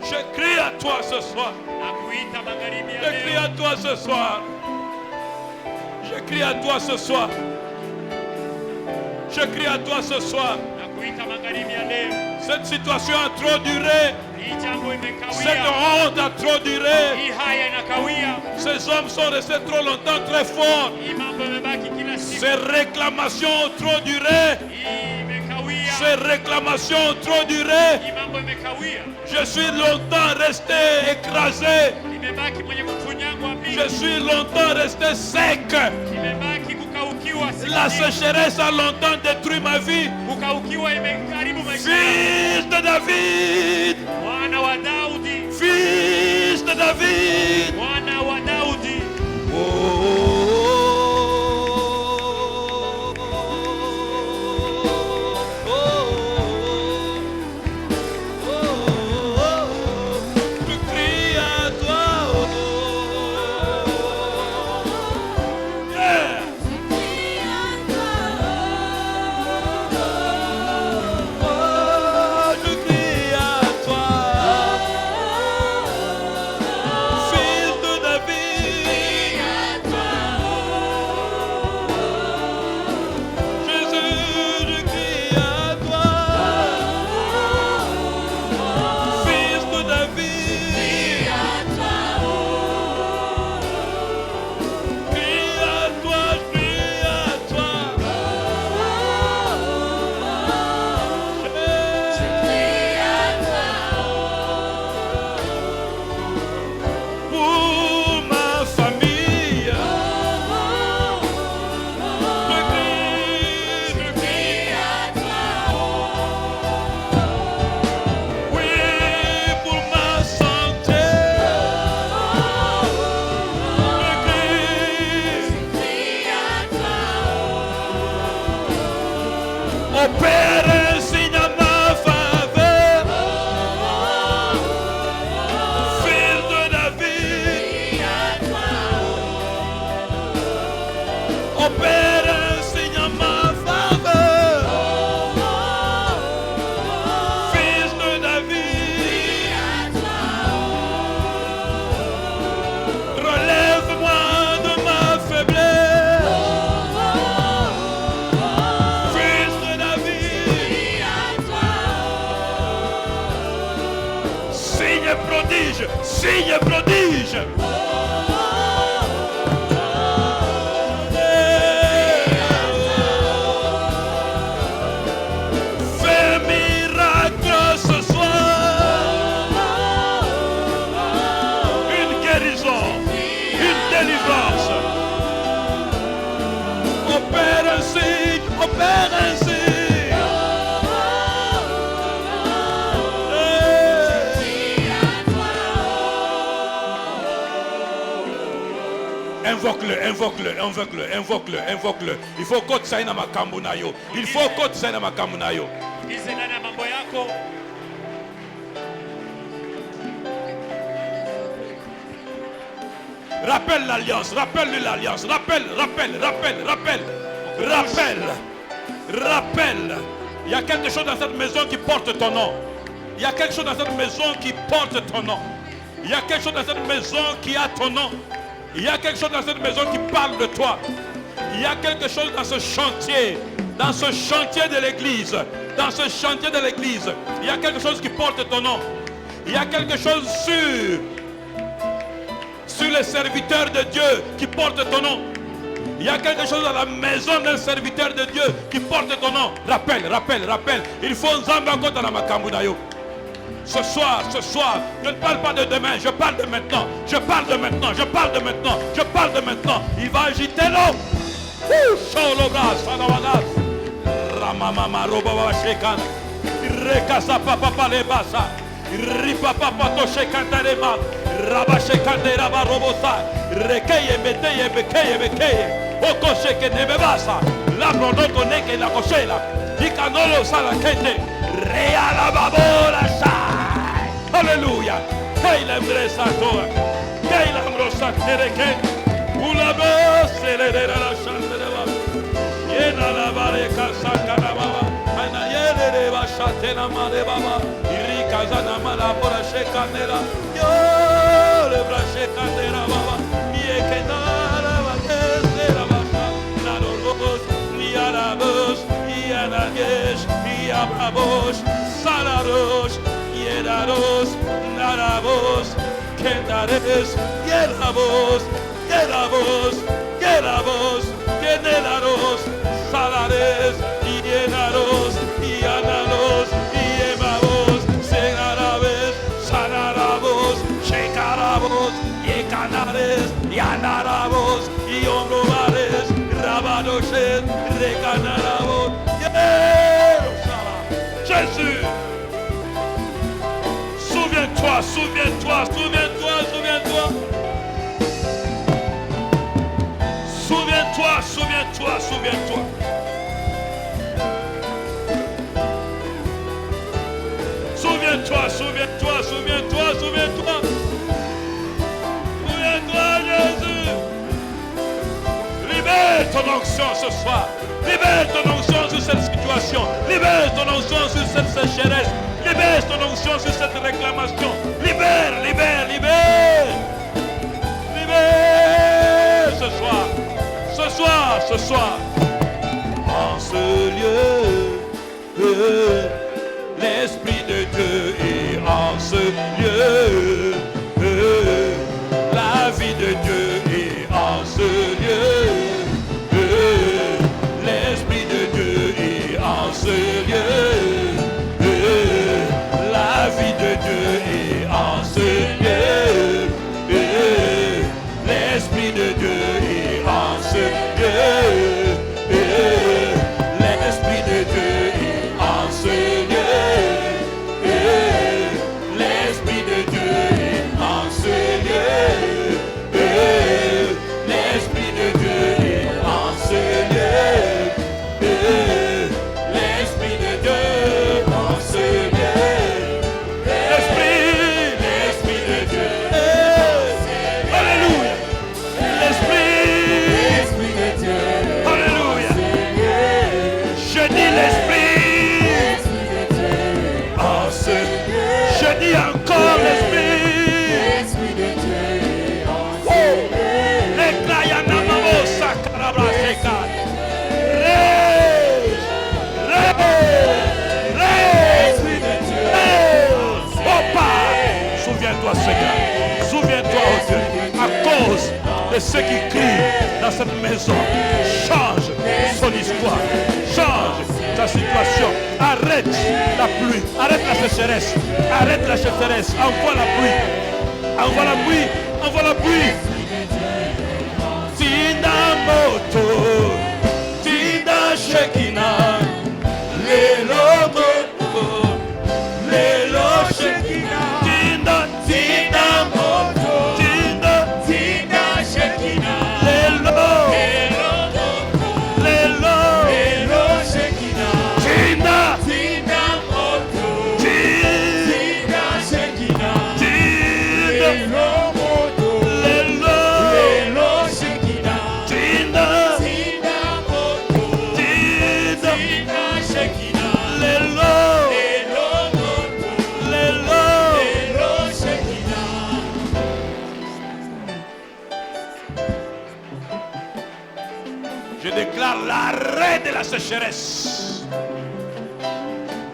je crie à toi ce soir, Na kuita magharibi ya je crie leo. à toi ce soir, je crie à toi ce soir, je crie à toi ce soir. Na kuita magharibi ya leo. Cette situation a trop duré, Hii jambo cette imekawia. honte a trop duré, Hii haya inakawia. ces hommes sont restés trop longtemps très forts, Hii mambo imebaki kila siku. ces réclamations ont trop duré, Hii imekawia. ces réclamations ont trop duré. Hii mambo imekawia. Je suis longtemps resté écrasé. Imebaki mwenye kufunyangwa Je mimi. suis longtemps resté sec. Imebaki kukaukiwa siku La nyingi. sécheresse a longtemps détruit ma vie. Kukaukiwa imeharibu maisha yangu. Fils de David, Mwana wa Daudi. fils de David. Mwana wa Daudi. Je crie à toi. Yeah. Oh, je crie à toi, fils de David. Jésus, je crie à toi, fils de David. Crie à toi, crie à toi. Pour ma famille, je crie oui, pour ma santé, je crie opère un signe à ma faveur, fils de David. Opère un signe à ma faveur, fils de David. Relève-moi de ma faiblesse, fils de David. Signe prodige, signe prodige. Fais miracle ce soir, une guérison, une délivrance. Opère un signe, opère un signe. Invoque-le, invoque-le, invoque-le, invoque-le, invoque-le. Il faut que tu ailles dans ma kambunayo. Il faut que tu ailles dans ma kambunayo. Ingize ndani ya mambo yako. Rappelle l'alliance, rappelle-lui l'alliance, rappelle. Il y a quelque chose dans cette maison qui porte ton nom. Il y a quelque chose dans cette maison qui porte ton nom. Il y a quelque chose dans cette maison qui a ton nom. Il y a quelque chose dans cette maison qui parle de toi. Il y a quelque chose dans ce chantier de l'église. Dans ce chantier de l'église, il y a quelque chose qui porte ton nom. Il y a quelque chose sur les serviteurs de Dieu qui porte ton nom. Il y a quelque chose dans la maison d'un serviteur de Dieu qui porte ton nom. Rappelle. Il faut Nzamba kota na makambu na yo. Ce soir, je ne parle pas de demain, je parle de maintenant. Il va agiter l'eau. Sholobra, Sanawanas, Ramamama, Robaba Shekan, Rekasa Papa Lebasa, Ripapa Toshe Kantarema, Rabashekande Rabarobosa, Rekeye Bekeye, Okosheke Nebebasa, Labrodoto Neke la Koshela, Ikanolo Salakete, Reala Babola Sai. Alléluia. Kaila Mresa Toa, Kaila Mrosa Tereke, Ulabo Selera la Chanteleva, Yena la Bareka Sakanaba, Anayele Bashatena Malebaba, Irikazana Malabora Shekanera, Yo le Brache Candera Baba, Yekenara Bakesera Basha, Narobos, Niarabos, Yanagesh, Yabrabos, Salaros, Yedaros, Narabos, Kendares, Yerabos, Generaros, Salares, Yenaros, Yanaros, Yemabos, Senarabes, Sanarabos, Shekarabos, Yekanares, Yanarabos, Yomrobares, Rabadoshes, Rekanarabos, Jésus. Souviens-toi. Souviens-toi, Jésus. Libère ton onction ce soir. Libère ton onction sur cette situation. Libère ton onction sur cette sécheresse. Libère ton onction sur cette réclamation. Libère. Ce soir. En ce lieu, l'Esprit de Dieu est en ce lieu. La vie de Dieu est en ce lieu. L'Esprit de Dieu est en ce lieu. La vie de Dieu est en ce lieu. L'Esprit de Dieu est en ce lieu. L'Esprit de Dieu est en ce lieu. L'Esprit de Dieu est en ce lieu. L'Esprit de Dieu est en ce lieu. L'Esprit de Dieu en ce lieu. L'Esprit de Dieu. Alléluia. L'Esprit de Dieu. Alléluia. Je dis l'Esprit en ce lieu. Je dis encore l'Esprit. Souviens-toi, oh Dieu, à cause de ceux qui crient dans cette maison, change son histoire, change ta situation, arrête la pluie, arrête la sécheresse, envoie la pluie. Tina moto, Tina Shekina, Lelo moto, Lelo Shekina. Tina moto, Tina Shekina, Je déclare l'arrêt de la sécheresse.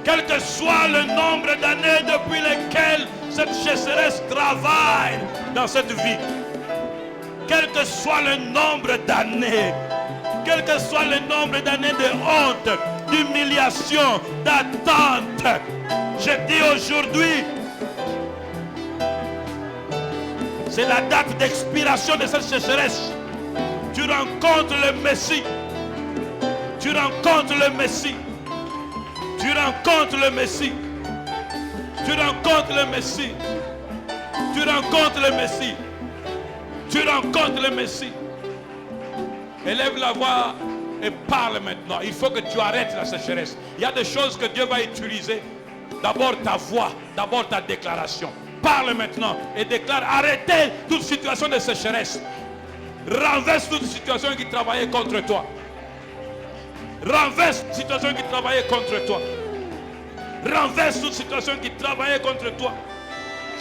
Quel que soit le nombre d'années depuis lesquelles cette sécheresse travaille dans cette vie, quel que soit le nombre d'années, quel que soit le nombre d'années de honte, d'humiliation, d'attente, je dis aujourd'hui, c'est la date d'expiration de cette sécheresse. Tu rencontres le Messie. Tu rencontres le Messie. Tu rencontres le Messie. Tu rencontres le Messie. Tu rencontres le Messie. Tu rencontres le Messie. Élève la voix et parle maintenant. Il faut que tu arrêtes la sécheresse. Il y a des choses que Dieu va utiliser. D'abord ta voix, d'abord ta déclaration. Parle maintenant et déclare, arrêtez toute situation de sécheresse. Renverse toute situation qui travaillait contre toi. Renverse toute situation qui travaillait contre toi. Renverse toute situation qui travaillait contre toi.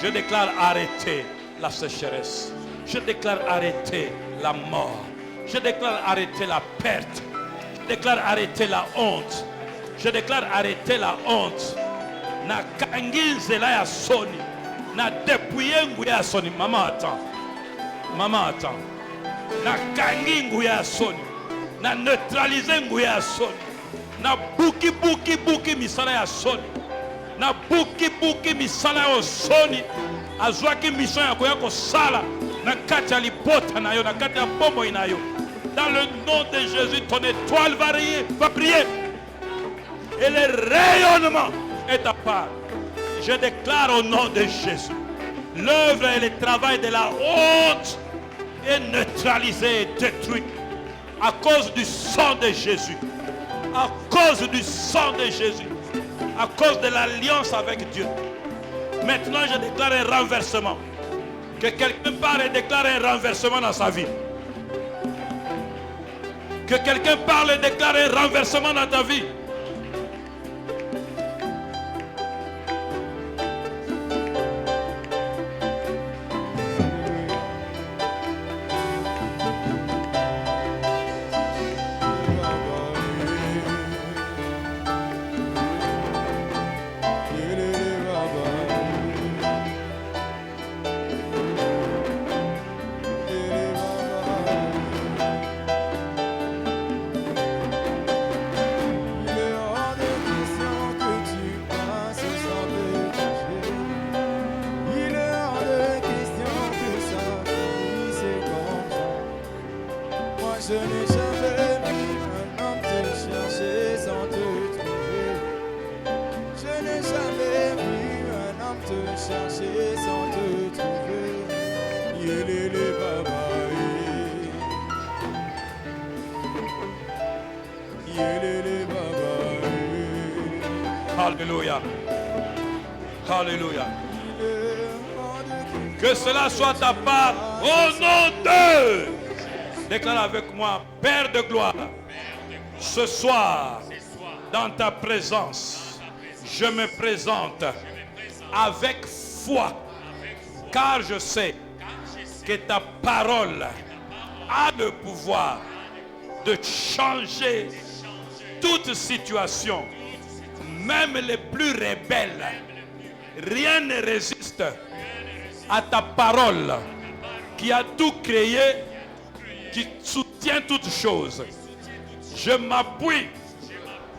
Je déclare arrêter la sécheresse. Je déclare arrêter la mort. Je déclare arrêter la perte. Je déclare arrêter la honte. Je déclare arrêter la honte. Na kangizela ya soni. Na dépouiller nguya ya soni. Maman attends. Maman attends. Na kangi nguya ya soni. Na neutraliser nguya ya soni. Na buki misala ya soni. Na buki misala ya soni. Azwaki mission ya koya kosala. Na kati ya libota na yo. Na kati ya bombo ina yo. Dans le nom de Jésus, ton étoile va briller. Et le rayonnement est à part. Je déclare au nom de Jésus, l'œuvre et le travail de la honte est neutralisé et détruit à cause du sang de Jésus. À cause du sang de Jésus. À cause de l'alliance avec Dieu. Maintenant, je déclare un renversement. Que quelqu'un parle et déclare un renversement dans sa vie. Que quelqu'un parle et déclare un renversement dans ta vie. Je n'ai jamais vu un homme te chercher sans te trouver. Je n'ai jamais vu un homme te chercher sans te trouver. Yélélé baba, yélélé baba. Alléluia. Alléluia. Que cela soit ta part au nom de... Déclare avec moi, Père de gloire, ce soir, dans ta présence, je me présente avec foi, car je sais que ta parole a le pouvoir de changer toute situation, même les plus rebelles. Rien ne résiste à ta parole qui a tout créé, qui soutient toutes choses. Je m'appuie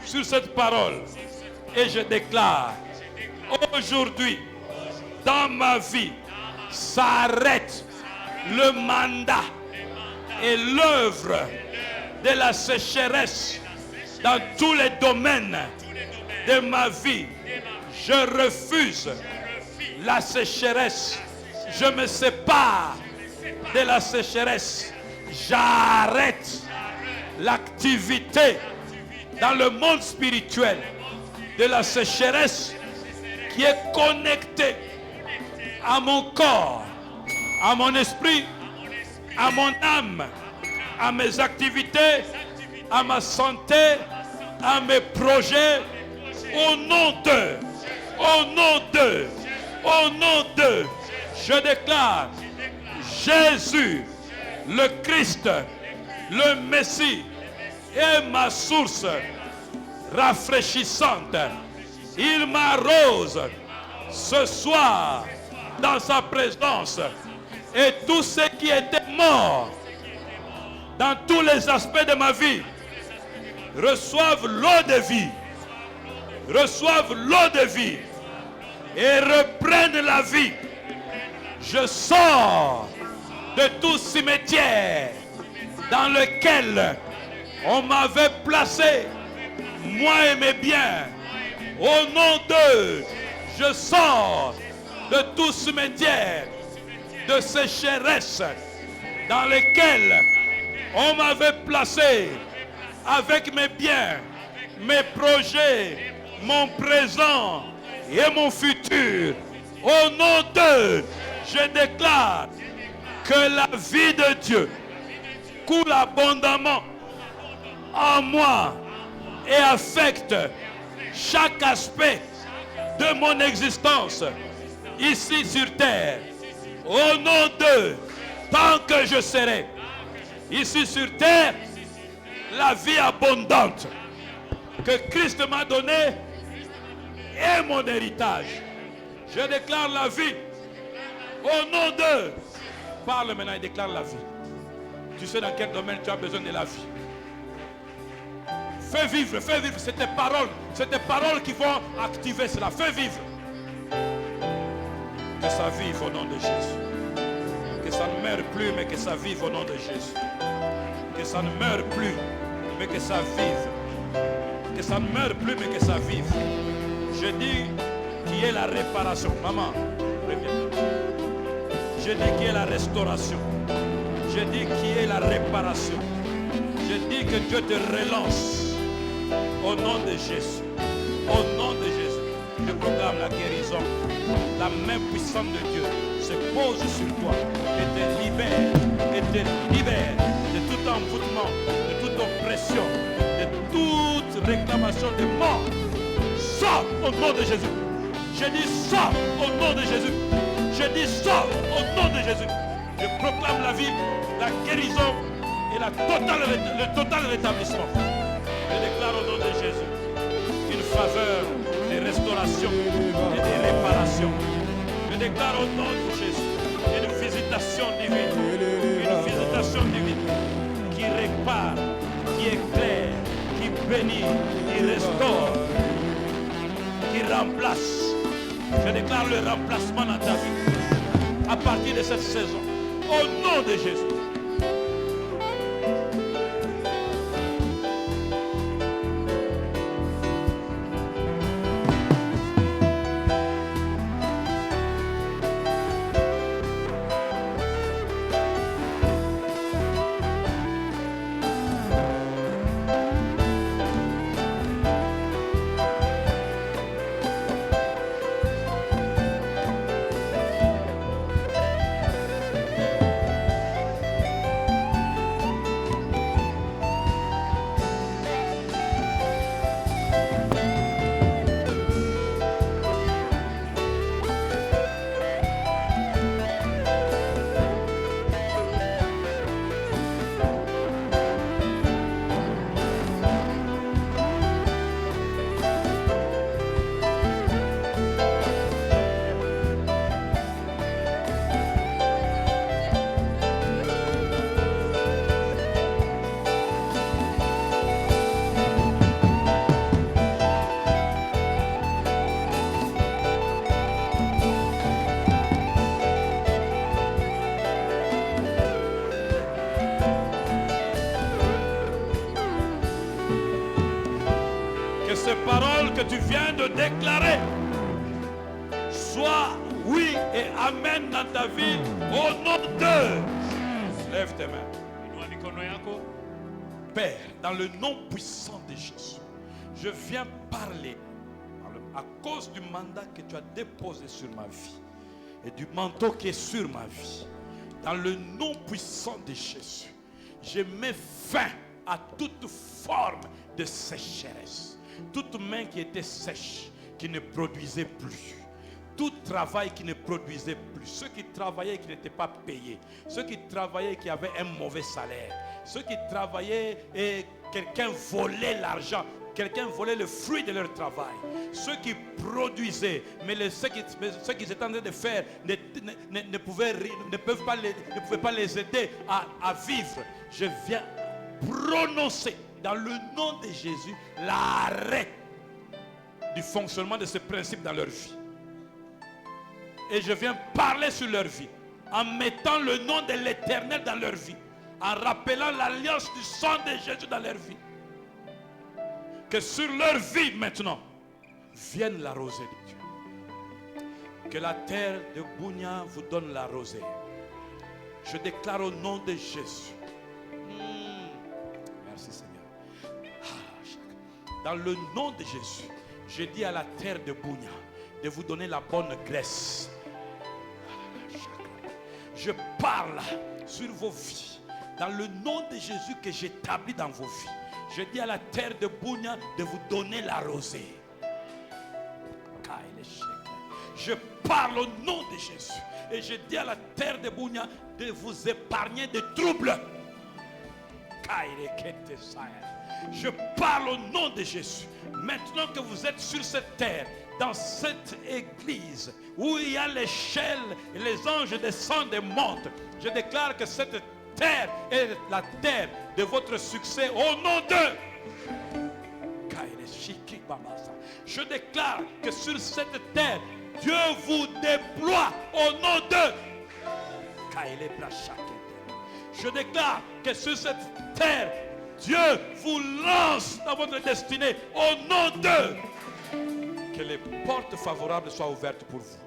sur cette parole et je déclare aujourd'hui dans ma vie s'arrête le mandat et l'œuvre de la sécheresse dans tous les domaines de ma vie. Je refuse la sécheresse. Je me sépare de la sécheresse. J'arrête l'activité dans le monde spirituel de la sécheresse qui est connectée à mon corps, à mon esprit, à mon âme, à mes activités, à ma santé, à mes projets, au nom de, je déclare Jésus, le Christ, le Messie, est ma source rafraîchissante. Il m'arrose ce soir dans sa présence. Et tout ce qui était mort dans tous les aspects de ma vie reçoivent l'eau de vie. Reçoivent l'eau de vie et reprennent la vie. Je sors de tout cimetière dans lequel on m'avait placé, moi et mes biens. Au nom d'eux, je sors de tout cimetière de sécheresse dans lequel on m'avait placé avec mes biens, mes projets, mon présent et mon futur. Au nom d'eux, je déclare que la vie de Dieu coule abondamment en moi et affecte chaque aspect de mon existence ici sur terre. Au nom d'eux, tant que je serai ici sur terre, la vie abondante que Christ m'a donnée est mon héritage. Je déclare la vie. Au nom d'eux, parle maintenant et déclare la vie. Tu sais dans quel domaine tu as besoin de la vie. Fais vivre c'est tes paroles qui vont activer cela. Fais vivre. Que ça vive au nom de Jésus. Que ça ne meure plus, mais que ça vive au nom de Jésus. Que ça ne meure plus, mais que ça vive. Que ça ne meure plus, mais que ça vive. Je dis qu'il y ait la réparation. Maman, reviens. Je dis qu'il y ait la restauration. Je dis qu'il y ait la réparation. Je dis que Dieu te relance. Au nom de Jésus. Au nom de Jésus. Je proclame la guérison. La main puissante de Dieu se pose sur toi et te libère de tout envoûtement, de toute oppression, de toute réclamation de mort. Sors au nom de Jésus. Je dis sors au nom de Jésus. Je dis sors au nom de Jésus. Je proclame la vie, la guérison et le total rétablissement. Je déclare au nom de Jésus une faveur de restauration et de réparation. Je déclare au nom de Jésus une visitation divine. Une visitation divine qui répare, qui éclaire, qui bénit, qui restaure, qui remplace. Je déclare le remplacement dans ta vie à partir de cette saison. Au nom de Jésus. Ces paroles que tu viens de déclarer soient oui et amen dans ta vie au nom de. Lève tes mains. Père, dans le nom puissant de Jésus, je viens parler à cause du mandat que tu as déposé sur ma vie et du manteau qui est sur ma vie. Dans le nom puissant de Jésus, je mets fin à toute forme de sécheresse. Toute main qui était sèche, qui ne produisait plus. tout travail qui ne produisait plus, ceux qui travaillaient et qui n'étaient pas payés, ceux qui travaillaient et qui avaient un mauvais salaire, ceux qui travaillaient et quelqu'un volait l'argent, quelqu'un volait le fruit de leur travail, ceux qui produisaient, mais ceux qui étaient en train de faire ne pouvaient pas les aider à vivre. Je viens prononcer dans le nom de Jésus l'arrêt du fonctionnement de ce principe dans leur vie. Et je viens parler sur leur vie en mettant le nom de l'Éternel dans leur vie, en rappelant l'alliance du sang de Jésus dans leur vie. Que sur leur vie maintenant vienne la rosée de Dieu. Que la terre de Bounia vous donne la rosée. Je déclare au nom de Jésus. Merci Seigneur. Dans le nom de Jésus, je dis à la terre de Bounia de vous donner la bonne graisse. Je parle sur vos vies. Dans le nom de Jésus que j'établis dans vos vies. Je dis à la terre de Bounia de vous donner la rosée. Je parle au nom de Jésus. Et je dis à la terre de Bounia de vous épargner des troubles. Je parle au nom de Jésus. Maintenant que vous êtes sur cette terre, dans cette église où il y a l'échelle et les anges descendent et montent, je déclare que cette terre est la terre de votre succès au nom de... Je déclare que sur cette terre, Dieu vous déploie au nom de... Je déclare que sur cette terre, Dieu vous lance dans votre destinée au nom de... Que les portes favorables soient ouvertes pour vous.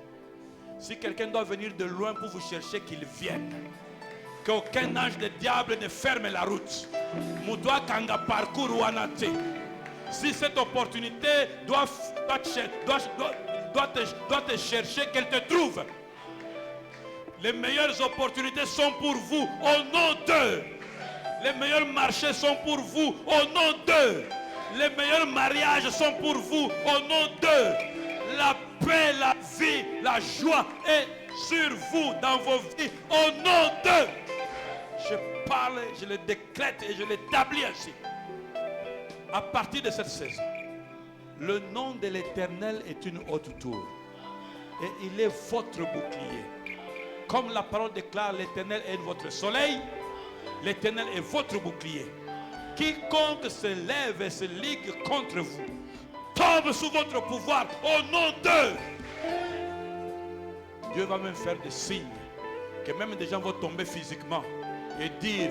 Si quelqu'un doit venir de loin pour vous chercher, qu'il vienne. Qu'aucun ange de diable ne ferme la route. Moudoua Kanga parcours ou anate. Si cette opportunité doit te chercher, qu'elle te trouve. Les meilleures opportunités sont pour vous au nom d'eux. Les meilleurs marchés sont pour vous au nom d'eux. Les meilleurs mariages sont pour vous au nom d'eux. La paix, la vie, la joie est sur vous dans vos vies au nom d'eux. Je parle, je le décrète et je l'établis ainsi. À partir de cette saison, le nom de l'Éternel est une haute tour. Et il est votre bouclier. Comme la parole déclare, l'Éternel est votre soleil. L'Éternel est votre bouclier. Quiconque se lève et se ligue contre vous tombe sous votre pouvoir au nom d'eux. Dieu va même faire des signes que même des gens vont tomber physiquement et dire: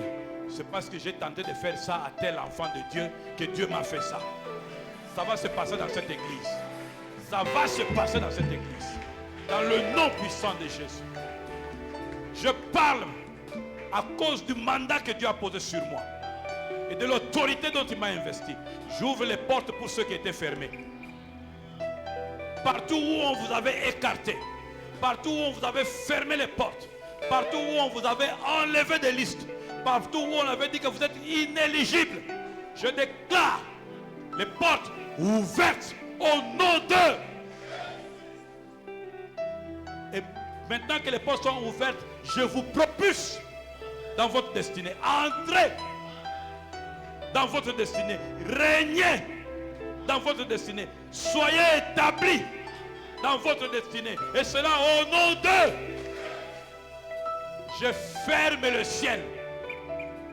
c'est parce que j'ai tenté de faire ça à tel enfant de Dieu que Dieu m'a fait ça. Ça va se passer dans cette église. Ça va se passer dans cette église. Dans le nom puissant de Jésus. Je parle à cause du mandat que Dieu a posé sur moi et de l'autorité dont il m'a investi. J'ouvre les portes pour ceux qui étaient fermés. Partout où on vous avait écarté, partout où on vous avait fermé les portes, partout où on vous avait enlevé des listes, partout où on avait dit que vous êtes inéligible, je déclare les portes ouvertes au nom d'eux. Et maintenant que les portes sont ouvertes, je vous propulse dans votre destinée. Entrez dans votre destinée. Régnez dans votre destinée. Soyez établis dans votre destinée. Et cela au nom d'eux. Je ferme le ciel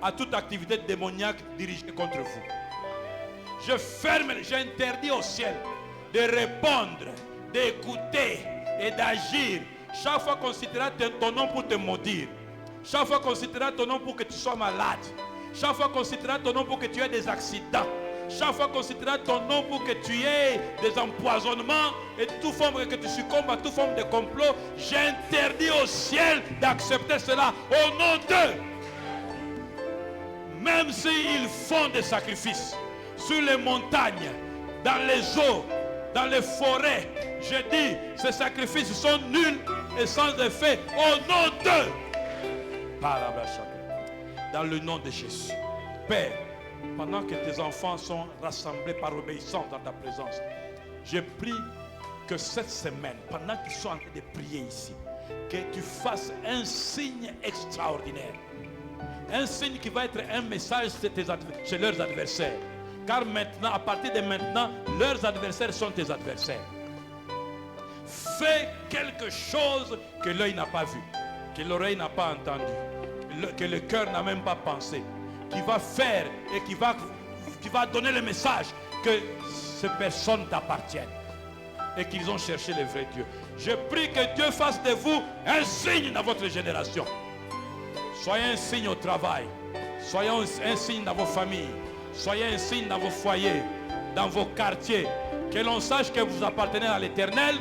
à toute activité démoniaque dirigée contre vous. Je ferme, j'interdis au ciel de répondre, d'écouter et d'agir. Chaque fois qu'on citera ton nom pour te maudire. Chaque fois qu'on citera ton nom pour que tu sois malade. Chaque fois qu'on citera ton nom pour que tu aies des accidents. Chaque fois qu'on citera ton nom pour que tu aies des empoisonnements et toute forme que tu succombes à toute forme de complot, j'interdis au ciel d'accepter cela au nom d'eux. Même s'ils font des sacrifices sur les montagnes, dans les eaux, dans les forêts, je dis, ces sacrifices sont nuls et sans effet au nom d'eux. Dans le nom de Jésus. Père, pendant que tes enfants sont rassemblés par obéissance dans ta présence, je prie que cette semaine, pendant qu'ils sont en train de prier ici, que tu fasses un signe extraordinaire. Un signe qui va être un message chez leurs adversaires. Car maintenant, à partir de maintenant, leurs adversaires sont tes adversaires. Fais quelque chose que l'œil n'a pas vu, que l'oreille n'a pas entendu, que le cœur n'a même pas pensé, qui va faire et qui va donner le message que ces personnes t'appartiennent et qu'ils ont cherché le vrai Dieu. Je prie que Dieu fasse de vous un signe dans votre génération. Soyez un signe au travail, soyez un signe dans vos familles, soyez un signe dans vos foyers, dans vos quartiers. Que l'on sache que vous appartenez à l'Éternel,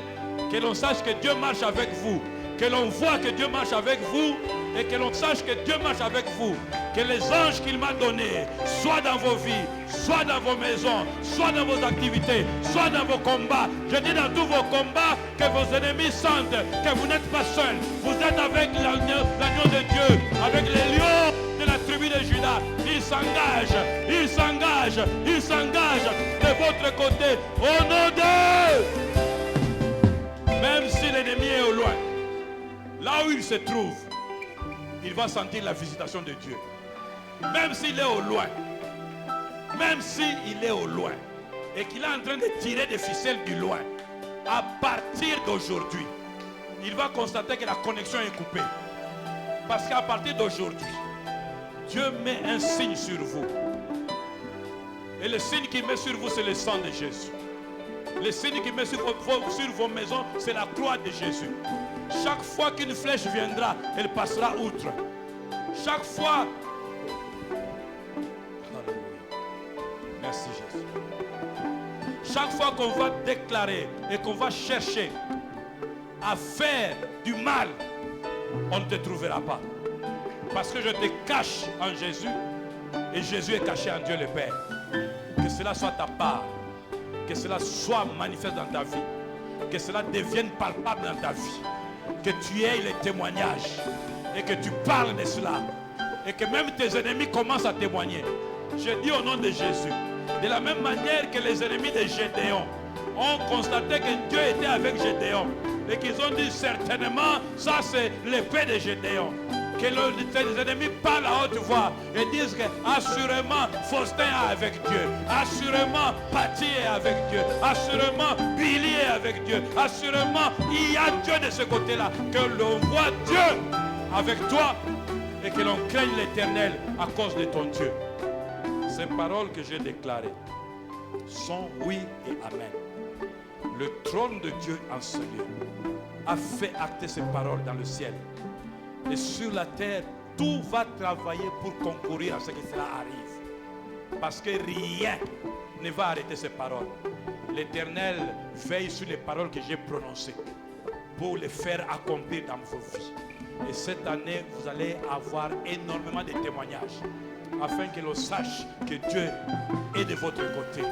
que l'on sache que Dieu marche avec vous, que l'on voit que Dieu marche avec vous et que l'on sache que Dieu marche avec vous. Que les anges qu'il m'a donnés soient dans vos vies, soit dans vos maisons, soit dans vos activités, soit dans vos combats. Je dis dans tous vos combats que vos ennemis sentent que vous n'êtes pas seuls. Vous êtes avec l'agneau de Dieu, avec les lions de la tribu de Judas. Ils s'engagent, ils s'engagent, ils s'engagent de votre côté. Au nom d'eux, même si l'ennemi est au loin, là où il se trouve, il va sentir la visitation de Dieu. Même s'il est au loin, même s'il est au loin, et qu'il est en train de tirer des ficelles du loin, à partir d'aujourd'hui, il va constater que la connexion est coupée. Parce qu'à partir d'aujourd'hui, Dieu met un signe sur vous. Et le signe qu'il met sur vous, c'est le sang de Jésus. Le signe qu'il met sur vos maisons, c'est la croix de Jésus. Chaque fois qu'une flèche viendra, elle passera outre. Chaque fois... Merci Jésus. Chaque fois qu'on va déclarer et qu'on va chercher à faire du mal, on ne te trouvera pas. Parce que je te cache en Jésus et Jésus est caché en Dieu le Père. Que cela soit ta part, que cela soit manifeste dans ta vie, que cela devienne palpable dans ta vie, que tu aies les témoignages et que tu parles de cela et que même tes ennemis commencent à témoigner. Je dis au nom de Jésus, de la même manière que les ennemis de Gédéon ont constaté que Dieu était avec Gédéon et qu'ils ont dit certainement ça c'est l'épée de Gédéon. Que les ennemis parlent à haute voix et disent que assurément Faustin est avec Dieu, assurément Paty est avec Dieu, assurément Billy est avec Dieu, assurément il y a Dieu de ce côté-là, que l'on voit Dieu avec toi et que l'on craigne l'Éternel à cause de ton Dieu. Ces paroles que j'ai déclarées sont oui et amen. Le trône de Dieu en ce lieu a fait acter ces paroles dans le ciel. Et sur la terre, tout va travailler pour concourir à ce que cela arrive. Parce que rien ne va arrêter ces paroles. L'Éternel veille sur les paroles que j'ai prononcées pour les faire accomplir dans vos vies. Et cette année, vous allez avoir énormément de témoignages afin que l'on sache que Dieu est de votre côté.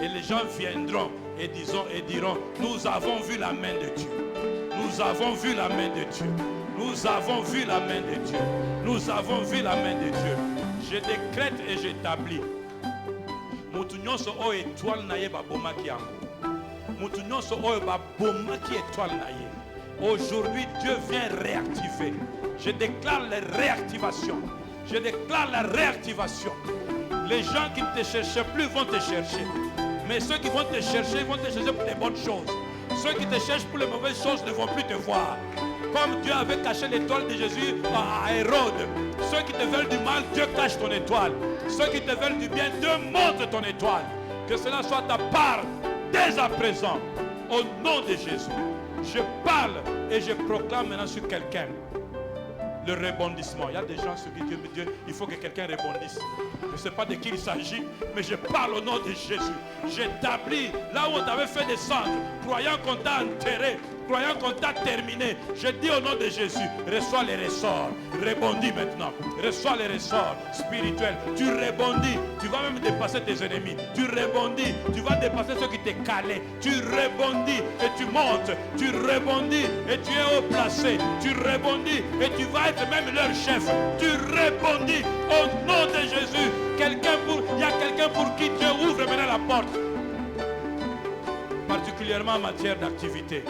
Et les gens viendront et diront, nous avons vu la main de Dieu. Nous avons vu la main de Dieu. Nous avons vu la main de Dieu. Nous avons vu la main de Dieu. Je décrète et j'établis. Mutu nyonso o étoile na ye baboma ki yango. Mutu nyonso o baboma ki étoile na ye. Aujourd'hui, Dieu vient réactiver. Je déclare la réactivation. Je déclare la réactivation. Les gens qui ne te cherchaient plus vont te chercher. Mais ceux qui vont te chercher vont te chercher pour les bonnes choses. Ceux qui te cherchent pour les mauvaises choses ne vont plus te voir. Comme Dieu avait caché l'étoile de Jésus à Hérode. Ceux qui te veulent du mal, Dieu cache ton étoile. Ceux qui te veulent du bien, Dieu montre ton étoile. Que cela soit ta part dès à présent. Au nom de Jésus. Je parle et je proclame maintenant sur quelqu'un le rebondissement. Il y a des gens sur qui Dieu me dit, il faut que quelqu'un rebondisse. Je ne sais pas de qui il s'agit, mais je parle au nom de Jésus. J'établis là où on t'avait fait descendre, croyant qu'on t'a enterré, croyant qu'on t'a terminé. Je dis au nom de Jésus, reçois les ressorts. Rebondis maintenant. Reçois les ressorts spirituels. Tu rebondis. Tu vas même dépasser tes ennemis. Tu rebondis. Tu vas dépasser ceux qui te calaient. Tu rebondis et tu montes. Tu rebondis et tu es haut placé. Tu rebondis et tu vas être même leur chef. Tu rebondis au nom de Jésus. Il y a quelqu'un pour qui Dieu ouvre maintenant la porte. particulièrement en matière d'activité.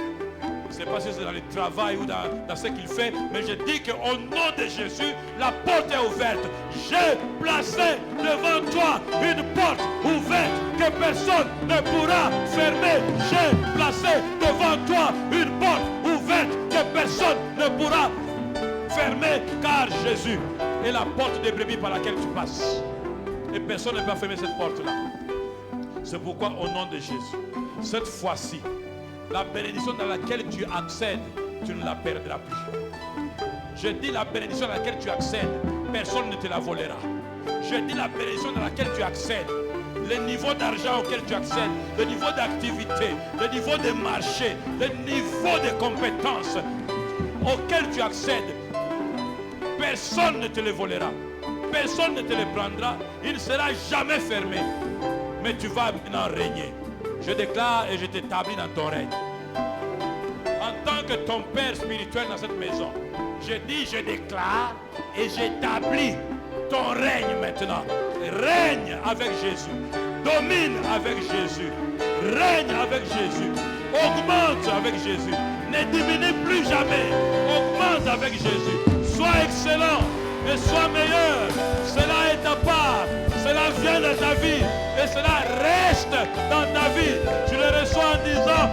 Je ne sais pas si c'est dans le travail ou dans ce qu'il fait, mais je dis qu'au nom de Jésus, la porte est ouverte. J'ai placé devant toi une porte ouverte que personne ne pourra fermer. J'ai placé devant toi une porte ouverte que personne ne pourra fermer, car Jésus est la porte des brebis par laquelle tu passes. Et personne ne peut fermer cette porte-là. C'est pourquoi, au nom de Jésus, cette fois-ci, la bénédiction dans laquelle tu accèdes, tu ne la perdras plus. Je dis la bénédiction dans laquelle tu accèdes, personne ne te la volera. Je dis la bénédiction dans laquelle tu accèdes, le niveau d'argent auquel tu accèdes, le niveau d'activité, le niveau de marché, le niveau de compétences auquel tu accèdes, personne ne te le volera. Personne ne te le prendra. Il ne sera jamais fermé. Mais tu vas maintenant régner. Je déclare et je t'établis dans ton règne. En tant que ton père spirituel dans cette maison, je dis, je déclare et j'établis ton règne maintenant. Règne avec Jésus. Domine avec Jésus. Règne avec Jésus. Augmente avec Jésus. Ne diminue plus jamais. Augmente avec Jésus. Sois excellent et sois meilleur. Cela est ta part. Cela vient de ta vie. Et cela reste dans ta vie. Tu le reçois en disant,